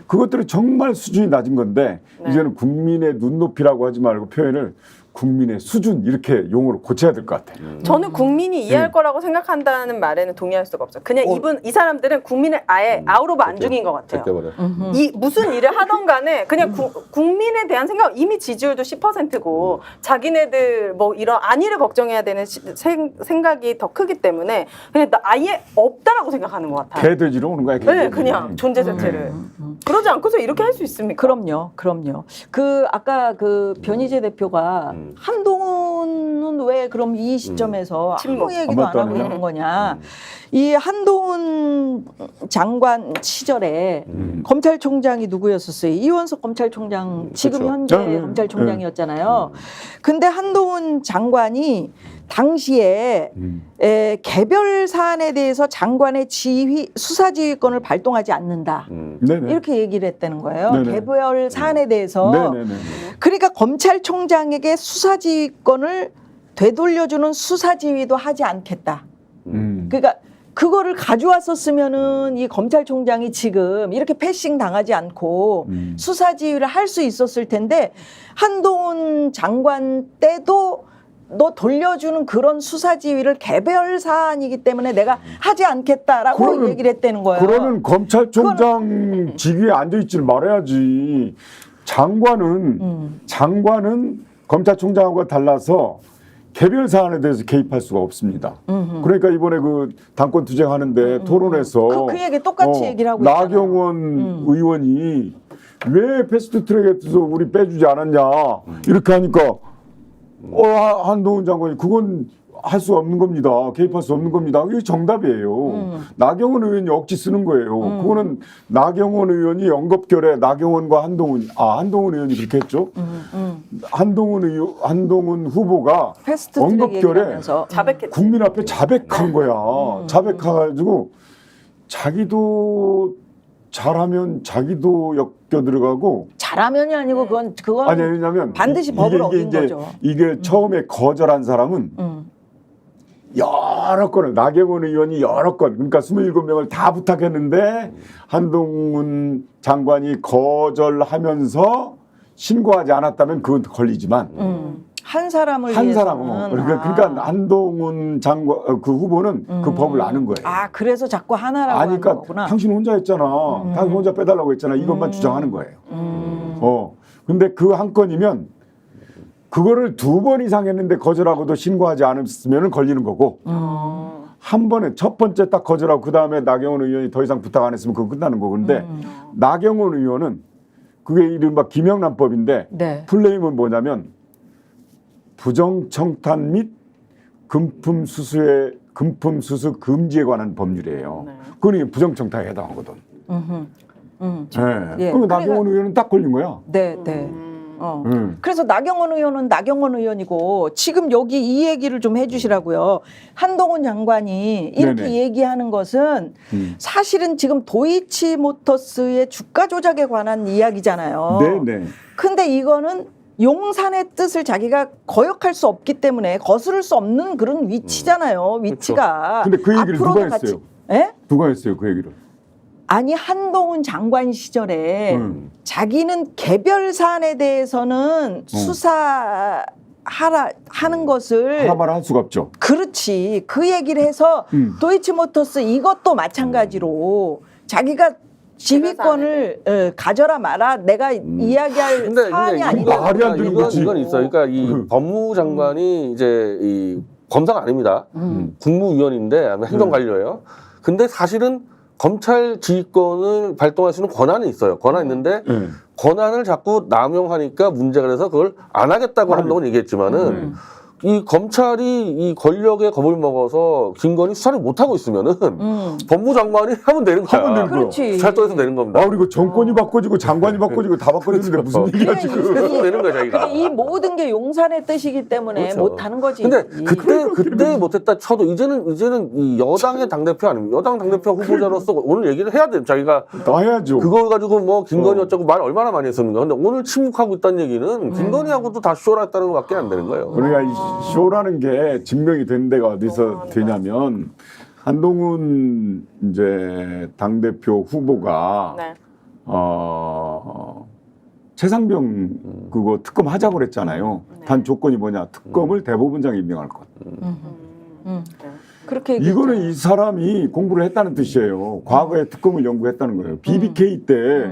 그것들은 정말 수준이 낮은 건데 이제는 국민의 눈높이라고 하지 말고 표현을 국민의 수준 이렇게 용어로 고쳐야 될 것 같아요. 저는 국민이 이해할 거라고 생각한다는 말에는 동의할 수가 없어요. 그냥 이 사람들은 국민을 아예 아우로브 안 중인 것 같아요. 제껴버려. 이 무슨 일을 하던 간에 그냥 국민에 대한 생각 이미 지지율도 10%고 자기네들 뭐 이런 안위를 걱정해야 되는 생각이 더 크기 때문에 그냥 나 아예 없다라고 생각하는 것 같아요. 개돼지로 오는 거야. 네, 개돼지. 그냥 존재 자체를 그러지 않고서 이렇게 할 수 있습니까? 그럼요. 그 아까 그 변희재 대표가 한동훈은 왜 그럼 이 시점에서 아무 얘기도 안 하고 있는 거냐? 이 한동훈 장관 시절에 검찰총장이 누구였었어요? 이원석 검찰총장 지금 그렇죠. 현재 네. 검찰총장이었잖아요. 근데 한동훈 장관이 당시에 개별 사안에 대해서 장관의 수사지휘권을 발동하지 않는다. 네네. 이렇게 얘기를 했다는 거예요. 네네. 개별 사안에 대해서. 네네네. 그러니까 검찰총장에게 수사지휘권을 되돌려주는 수사지휘도 하지 않겠다. 그러니까 그거를 가져왔었으면은 이 검찰총장이 지금 이렇게 패싱 당하지 않고 수사 지휘를 할 수 있었을 텐데 한동훈 장관 때도 너 돌려주는 그런 수사 지휘를 개별 사안이기 때문에 내가 하지 않겠다라고 그러면- 얘기를 했다는 거예요. 그러면 검찰총장 직위에 앉아 있질 말아야지. 장관은 검찰총장하고 달라서 개별 사안에 대해서 개입할 수가 없습니다. 그러니까 이번에 그 당권 투쟁하는데 토론에서 그 얘기 똑같이 얘기를 하고 나경원 의원이 왜 패스트트랙에서 우리 빼주지 않았냐 이렇게 하니까 한동훈 장관이 그건 할 수 없는 겁니다. 개입할 수 없는 겁니다. 이게 정답이에요. 나경원 의원이 억지 쓰는 거예요. 그거는 나경원 의원이 언급결에 나경원과 한동훈 의원이 그렇게 했죠. 한동훈 후보가 패스트트랙 언급결에 얘기하면서 자백했지. 국민 앞에 자백한 거야. 자백해가지고 자기도 잘하면 자기도 엮여 들어가고 잘하면이 아니고 그건 아니 왜냐면 반드시 법을 어긴 거죠. 이게 처음에 거절한 사람은 여러 건을 나경원 의원이 여러 건 그러니까 27명을 다 부탁했는데 한동훈 장관이 거절하면서 신고하지 않았다면 그건 걸리지만 한 사람을 한 위해서는 사람은 그러니까 한동훈 장관 그 후보는 그 법을 아는 거예요. 그래서 자꾸 하나라고 하는 아니까 거구나. 당신 혼자 했잖아. 당신 혼자 빼달라고 했잖아. 이것만 주장하는 거예요. 근데 그 한 건이면 그거를 2번 이상 했는데 거절하고도 신고하지 않았으면 걸리는 거고 한 번에 첫 번째 딱 거절하고 그 다음에 나경원 의원이 더 이상 부탁 안 했으면 그거 끝나는 거고 근데 나경원 의원은 그게 이른바 김영란법인데 네. 플레임은 뭐냐면 부정청탁 및 금품 수수 금지에 관한 법률이에요. 그건 부정청탁에 해당하거든. 예. 그럼 나경원 의원은 딱 걸린 거야. 네. 그래서 나경원 의원은 나경원 의원이고 지금 여기 이 얘기를 좀 해주시라고요. 한동훈 장관이 이렇게 네네. 얘기하는 것은 사실은 지금 도이치모터스의 주가 조작에 관한 이야기잖아요. 네네. 근데 이거는 용산의 뜻을 자기가 거역할 수 없기 때문에 거스를 수 없는 그런 위치잖아요. 위치가. 근데 그 얘기를 누가 앞으로도 했어요? 예? 누가 했어요 그 얘기를? 아니 한동훈 장관 시절에 자기는 개별 사안에 대해서는 수사하는 것을 하라 말할 수가 없죠. 그렇지 그 얘기를 해서 도이치모터스 이것도 마찬가지로 자기가 지휘권을 가져라 마라 내가 이야기할 근데 사안이 이거 아니다. 말이 안 되는 거지. 이건 있어요. 그러니까 이 법무부 장관이 이제 이 검사가 아닙니다. 국무위원인데 행정관료예요. 근데 사실은 검찰 지휘권을 발동할 수 있는 권한이 있어요. 권한이 있는데 권한을 자꾸 남용하니까 문제가 돼서 그걸 안 하겠다고 한다고 얘기했지만은 이 검찰이 이 권력에 겁을 먹어서 김건희 수사를 못 하고 있으면은 법무부 장관이 하면 되는 거야. 하면 되는 거야. 그렇지. 수사권에서 내는 겁니다. 그리고 정권이 바꿔지고 장관이 바꿔지고 다 바꿔지는데 무슨 얘기야 지금? 계속 내는 거야 자기가. 이 모든 게 용산의 뜻이기 때문에 그렇죠. 못 하는 거지. 근데 그때 못했다 쳐도 이제는 이 여당의 당대표 아닙니까? 여당 당대표 후보자로서 오늘 얘기를 해야 돼. 자기가 다 해야죠. 그거 가지고 뭐 김건희 어쩌고 말 얼마나 많이 했었는가. 근데 오늘 침묵하고 있다는 얘기는 김건희하고도 다 쇼라 했다는 것밖에 안 되는 거예요. 그러니까 이 쇼라는 게 증명이 된 데가 어디서 되냐면 한동훈 이제 당대표 후보가 네. 최상병 그거 특검 하자고 그랬잖아요. 단 조건이 뭐냐? 특검을 대법원장이 임명할 것. 그렇게 얘기했죠. 이거는 이 사람이 공부를 했다는 뜻이에요. 과거에 특검을 연구했다는 거예요. BBK 때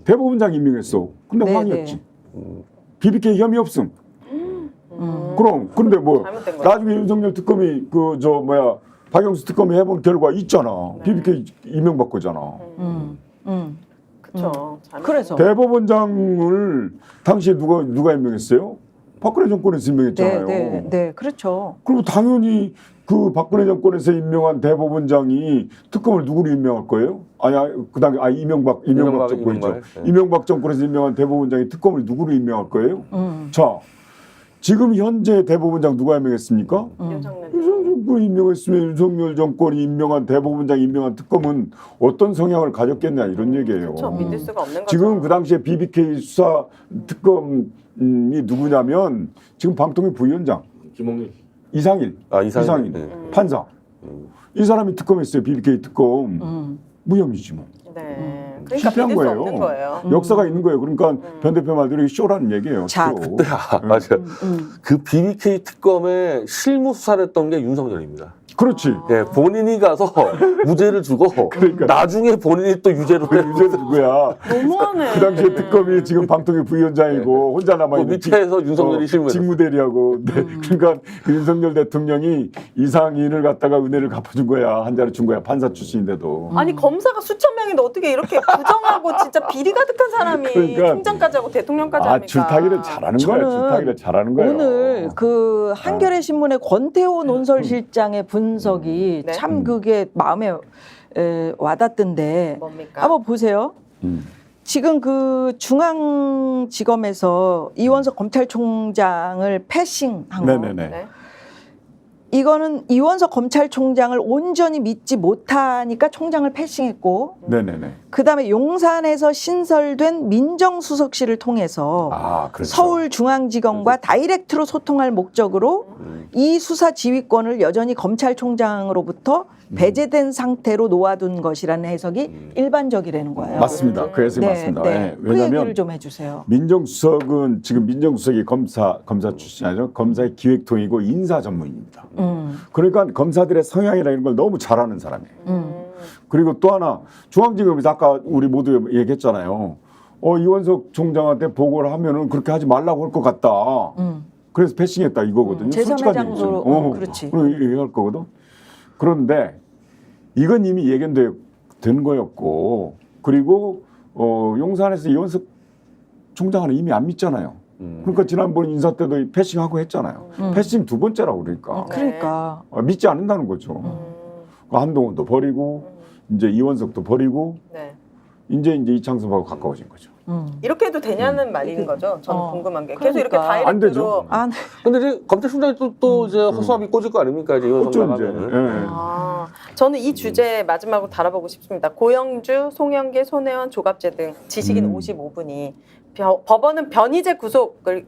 대법원장 임명했어. 근데 네, 황이었지. BBK 혐의 없음. 그럼 근데 뭐 잘못된 거죠. 나중에 윤석열 특검이 박영수 특검이 해본 결과 있잖아. BBK 임명받고잖아. 그렇죠. 그래서 대법원장을 당시에 누가 임명했어요? 박근혜 정권에서 임명했잖아요. 네, 그렇죠. 그리고 당연히 그 박근혜 정권에서 임명한 대법원장이 특검을 누구로 임명할 거예요? 그다음에 이명박 정권이죠. 네. 이명박 정권에서 임명한 대법원장이 특검을 누구로 임명할 거예요? 자, 지금 현재 대법원장 누가 임명했습니까? 윤석열. 윤석열 정권이 임명했으면 윤석열 정권이 임명한 대법원장 임명한 특검은 어떤 성향을 가졌겠냐 이런 얘기예요. 그렇죠. 믿을 수가 없는 거죠. 지금 그 당시에 BBK 수사 특검이 누구냐면 지금 방통위 부위원장 김홍일. 이상일 이상일. 네. 판사 이 사람이 특검했어요. BBK 특검. 무혐의지 뭐. 네. 그러니까 실패한 믿을 수 거예요. 없는 거예요. 역사가 있는 거예요. 그러니까 변 대표 말대로 이게 쇼라는 얘기예요. 자, 쇼. 맞아요. 그 BBK 특검의 실무 수사를 했던 게 윤석열입니다. 그렇지. 예, 본인이 가서 무죄를 주고 그러니까. 나중에 본인이 또 유죄로 그 유죄 누구야? 너무하네. 그 당시에 특검이 지금 방통위 부위원장이고 혼자 남아 있는 밑에서 윤석열이 실무했어. 직무대리하고. 네. 그러니까 그 윤석열 대통령이 이상인을 갖다가 은혜를 갚아준 거야. 한자를 준 거야. 판사 출신인데도. 아니 검사가 수천 명인데 어떻게 이렇게 부정하고 진짜 비리 가득한 사람이 그러니까. 총장까지 하고 대통령까지 합니까? 줄타기를 잘하는 거야. 저는 줄타기를 잘하는 거예요. 오늘 그 한겨레 신문의 권태호 논설실장의 분석이 네. 참 그게 마음에 와닿던데 뭡니까? 한번 보세요. 음. 지금 그 중앙지검에서 이원석 검찰총장을 패싱한 거. 네네네. 네. 이거는 이원석 검찰총장을 온전히 믿지 못하니까 총장을 패싱했고 네네네. 그다음에 용산에서 신설된 민정수석실을 통해서 아, 그렇죠. 서울중앙지검과 다이렉트로 소통할 목적으로 이 수사 지휘권을 여전히 검찰총장으로부터 배제된 상태로 놓아둔 것이라는 해석이 일반적이라는 거예요. 맞습니다. 그 해석이 맞습니다. 예, 그 얘기를 왜냐하면 좀 해주세요. 민정수석은 지금 민정수석이 검사 출신이 아니죠. 검사의 기획통이고 인사 전문입니다. 그러니까 검사들의 성향이나 이런 걸 너무 잘 아는 사람이에요. 그리고 또 하나 중앙지검에서 아까 우리 모두 얘기했잖아요. 이원석 총장한테 보고를 하면은 그렇게 하지 말라고 할 것 같다. 그래서 패싱했다 이거거든요. 제3의 솔직한 장소로, 얘기죠. 그렇지. 그리고 얘기할 거거든. 그런데 이건 이미 예견된 거였고 그리고 용산에서 이원석 총장은 이미 안 믿잖아요. 그러니까 지난번 인사 때도 패싱하고 했잖아요. 패싱 두 번째라고 그러니까. 그러니까 믿지 않는다는 거죠. 한동훈도 버리고 이제 이원석도 버리고 네. 이제 이창섭하고 가까워진 거죠. 이렇게 해도 되냐는 말인 거죠. 저는 궁금한 게 계속 이렇게 그러니까. 안 되죠. 다이렉트로 근데 이제 검찰총장이 또 이제 허수아비 꽂을 거 아닙니까? 이제 이원석 어쩌 이제. 나가면은. 저는 이 주제 마지막으로 다뤄보고 싶습니다. 고영주, 송영길, 손혜원, 조갑재 등 지식인 55분이 법원은 변희재 구속을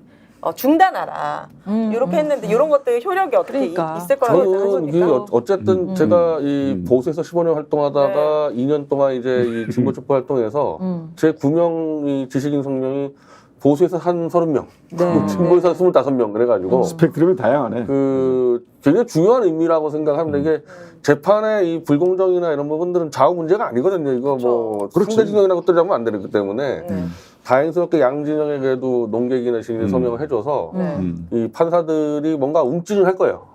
중단하라 이렇게 했는데 이런 것들 효력이 어떻게 그러니까. 있을 거라고 저는 이게 생각하십니까? 어쨌든 제가 이 보수에서 15년 활동하다가 2년 동안 이제 이 진보촉구 활동에서 제 9명이 지식인 성명이 보수에서 한 30명, 네. 진보에서 25명 그래가지고 스펙트럼이 다양하네. 그 굉장히 중요한 의미라고 생각합니다. 이게 재판의 이 불공정이나 이런 부분들은 좌우 문제가 아니거든요. 이거 뭐 상대진영이나 것들이 하면 안 되기 때문에 다행스럽게 양진영에 그래도 농객이 내신 서명을 해줘서 이 판사들이 뭔가 움찔을 할 거예요.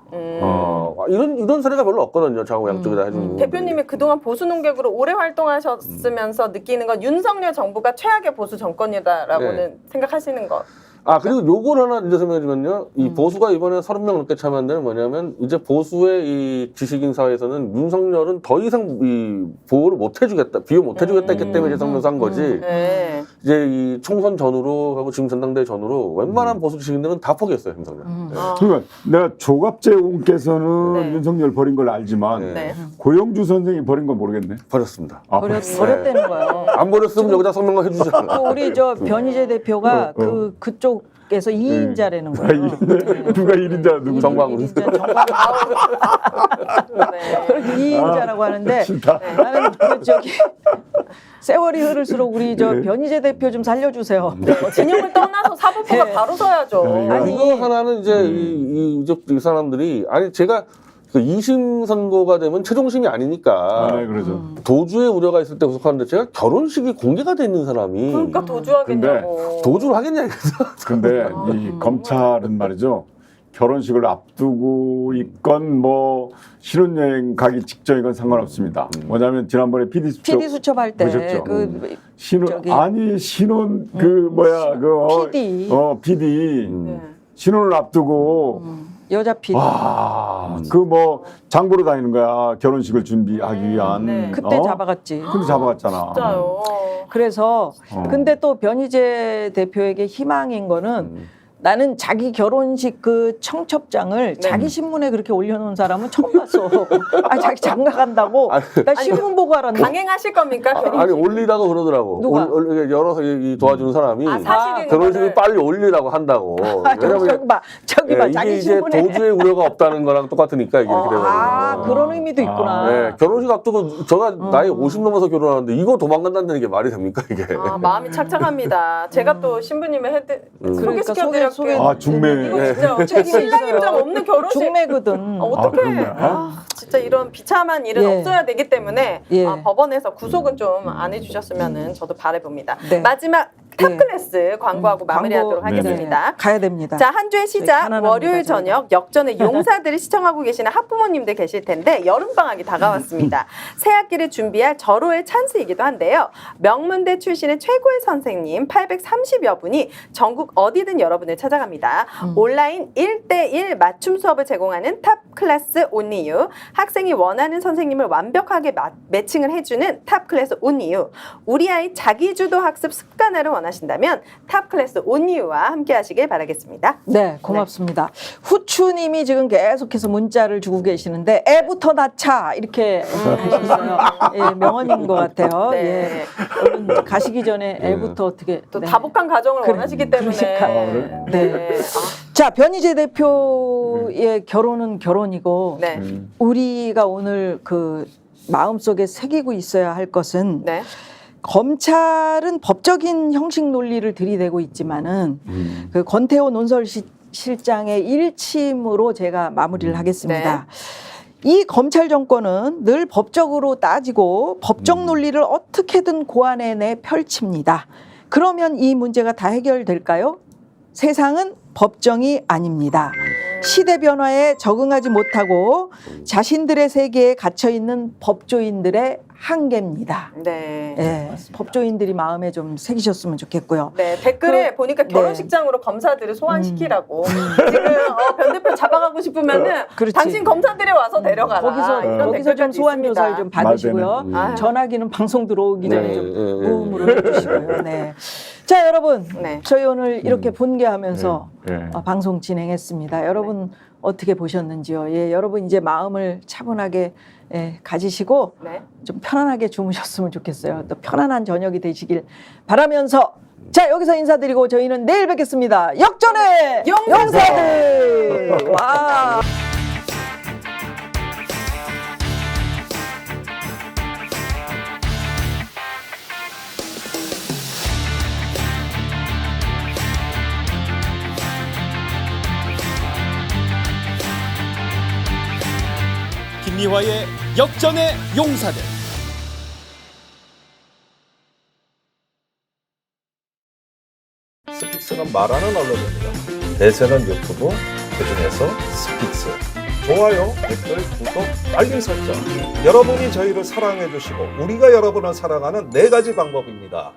이런 사례가 별로 없거든요. 좌우 양쪽에다 해주는 대표님이 그동안 보수 농객으로 오래 활동하셨으면서 느끼는 건 윤석열 정부가 최악의 보수 정권이다라고는 생각하시는 것. 그리고 요걸 하나 이제 설명해주면요. 이 보수가 이번에 30명 넘게 참여한 데는 뭐냐면 이제 보수의 이 지식인 사회에서는 윤석열은 더 이상 이 보호를 못 해주겠다, 비호 못 해주겠다 했기 때문에 재선면서 한 거지. 네. 이제 이 총선 전후로 하고 지금 전당대회 전후로 웬만한 보수 지식인들은 다 포기했어요, 윤석열. 그러니까 내가 조갑재원께서는 네. 윤석열 버린 걸 알지만 네. 고영주 선생이 버린 건 모르겠네. 버렸습니다. 버렸다는 거예요. 안 버렸으면 여기다 성명만 해주잖아. 또 우리 저 변희재 대표가 그쪽에서 2인자라는 거예요. 누가 1인자 누구? 정광훈. 네. 그렇게 2인자라고 하는데 나는 그 저기 세월이 흐를수록 우리 저 변희재 대표 좀 살려주세요. 진영을 떠나서 사법부가 네. 바로 서야죠. 아니, 이거 하나는 이제 이 사람들이 제가 그 2심 선고가 되면 최종심이 아니니까 그러죠. 도주의 우려가 있을 때 구속하는데 제가 결혼식이 공개가 돼 있는 사람이 그러니까 도주하겠냐고. 도주를 하겠냐 이거죠. 근데 이 검찰은 말이죠. 결혼식을 앞두고 있건 뭐 신혼여행 가기 직전이건 상관없습니다. 뭐냐면 지난번에 PD 수첩할 때 보셨죠? 그 신혼 신혼 그 뭐야 그 PD. PD 네. 신혼을 앞두고 여자 PD. 그 뭐 장보러 다니는 거야. 결혼식을 준비하기 위한. 네. 그때 잡아갔지. 근데 잡아갔잖아. 진짜요. 그래서 근데 또 변희재 대표에게 희망인 거는 나는 자기 결혼식 그 청첩장을 자기 신문에 그렇게 올려놓은 사람은 처음 봤어. 아, 자기 장가 간다고. 나 신문 보고 알았는데. 강행하실 겁니까? 결혼식? 아니 올리라고 그러더라고. 누가? 열어서 이 도와주는 사람이 사실인 결혼식을 거를. 빨리 올리라고 한다고. 아, 저기 봐. 이게 자기 이제 신문에. 도주의 우려가 없다는 거랑 똑같으니까 이게 이렇게 되거든요. 아, 그런 의미도 있구나. 네, 결혼식 앞두고 제가 나이 50 넘어서 결혼하는데 이거 도망간다는 게 말이 됩니까 이게? 아, 마음이 착착합니다. 제가 또 신부님의 소개시켜드렸게요. 아, 중매. 이거 진짜 책임이 신랑 있어요. 입장 없는 결혼식. 중매거든. 어떡해. 그러네. 진짜 이런 비참한 일은 예. 없어야 되기 때문에 예. 법원에서 구속은 좀 안 해주셨으면 저도 바라봅니다. 네. 마지막 네. 탑클래스 광고하고 마무리하도록 광고, 하겠습니다. 네, 가야 됩니다. 자, 한 주의 시작 가난합니다, 월요일 저희가. 저녁 역전의 용사들을 시청하고 계시는 학부모님들 계실 텐데 여름방학이 다가왔습니다. 새학기를 준비할 절호의 찬스이기도 한데요. 명문대 출신의 최고의 선생님 830여 분이 전국 어디든 여러분을 찾아갑니다. 온라인 1대1 맞춤 수업을 제공하는 탑 클래스 온리유, 학생이 원하는 선생님을 완벽하게 매칭을 해주는 탑 클래스 온리유, 우리 아이 자기주도 학습 습관화를 원하신다면 탑 클래스 온리유와 함께 하시길 바라겠습니다. 네, 고맙습니다. 후추님이 지금 계속해서 문자를 주고 계시는데 애부터 낳자 이렇게 하셨어요. 예, 명언인 것 같아요. 네. 예, 얼른 가시기 전에 애부터 어떻게 또 네. 다복한 가정을 원하시기 때문에 그러니까. 네. 자, 변희재 대표의 결혼은 결혼이고 네. 우리가 오늘 그 마음속에 새기고 있어야 할 것은 네. 검찰은 법적인 형식 논리를 들이대고 있지만은 그 권태호 논설실장의 일침으로 제가 마무리를 하겠습니다. 이 검찰 정권은 늘 법적으로 따지고 법적 논리를 어떻게든 고안해내 펼칩니다. 그러면 이 문제가 다 해결될까요? 세상은 법정이 아닙니다. 시대 변화에 적응하지 못하고 자신들의 세계에 갇혀 있는 법조인들의 한계입니다. 네. 예, 법조인들이 마음에 좀 새기셨으면 좋겠고요. 네, 댓글에 그- 보니까 결혼식장으로 검사들을 소환시키라고. 지금 변 대표 잡아가고 싶으면은 그렇지. 당신 검사들이 와서 데려가라. 거기서 이런 거기서 좀 댓글까지 소환 있습니다. 조사를 좀 받으시고요. 아유. 전화기는 방송 들어오기 전에 네, 좀 네, 무음으로 해주시고요. 네. 자, 여러분, 네. 저희 오늘 이렇게 본개하면서 네. 방송 진행했습니다. 여러분 어떻게 보셨는지요? 예, 여러분 이제 마음을 차분하게 가지시고 네. 좀 편안하게 주무셨으면 좋겠어요. 또 편안한 저녁이 되시길 바라면서 자, 여기서 인사드리고 저희는 내일 뵙겠습니다. 역전의 용사들! 와. 김미화의 역전의 용사들. 스픽스는 말하는 언론입니다. 대세는 유튜브, 그중에서 스픽스. 좋아요, 댓글, 구독, 알림 설정. 여러분이 저희를 사랑해 주시고 우리가 여러분을 사랑하는 4가지 방법입니다.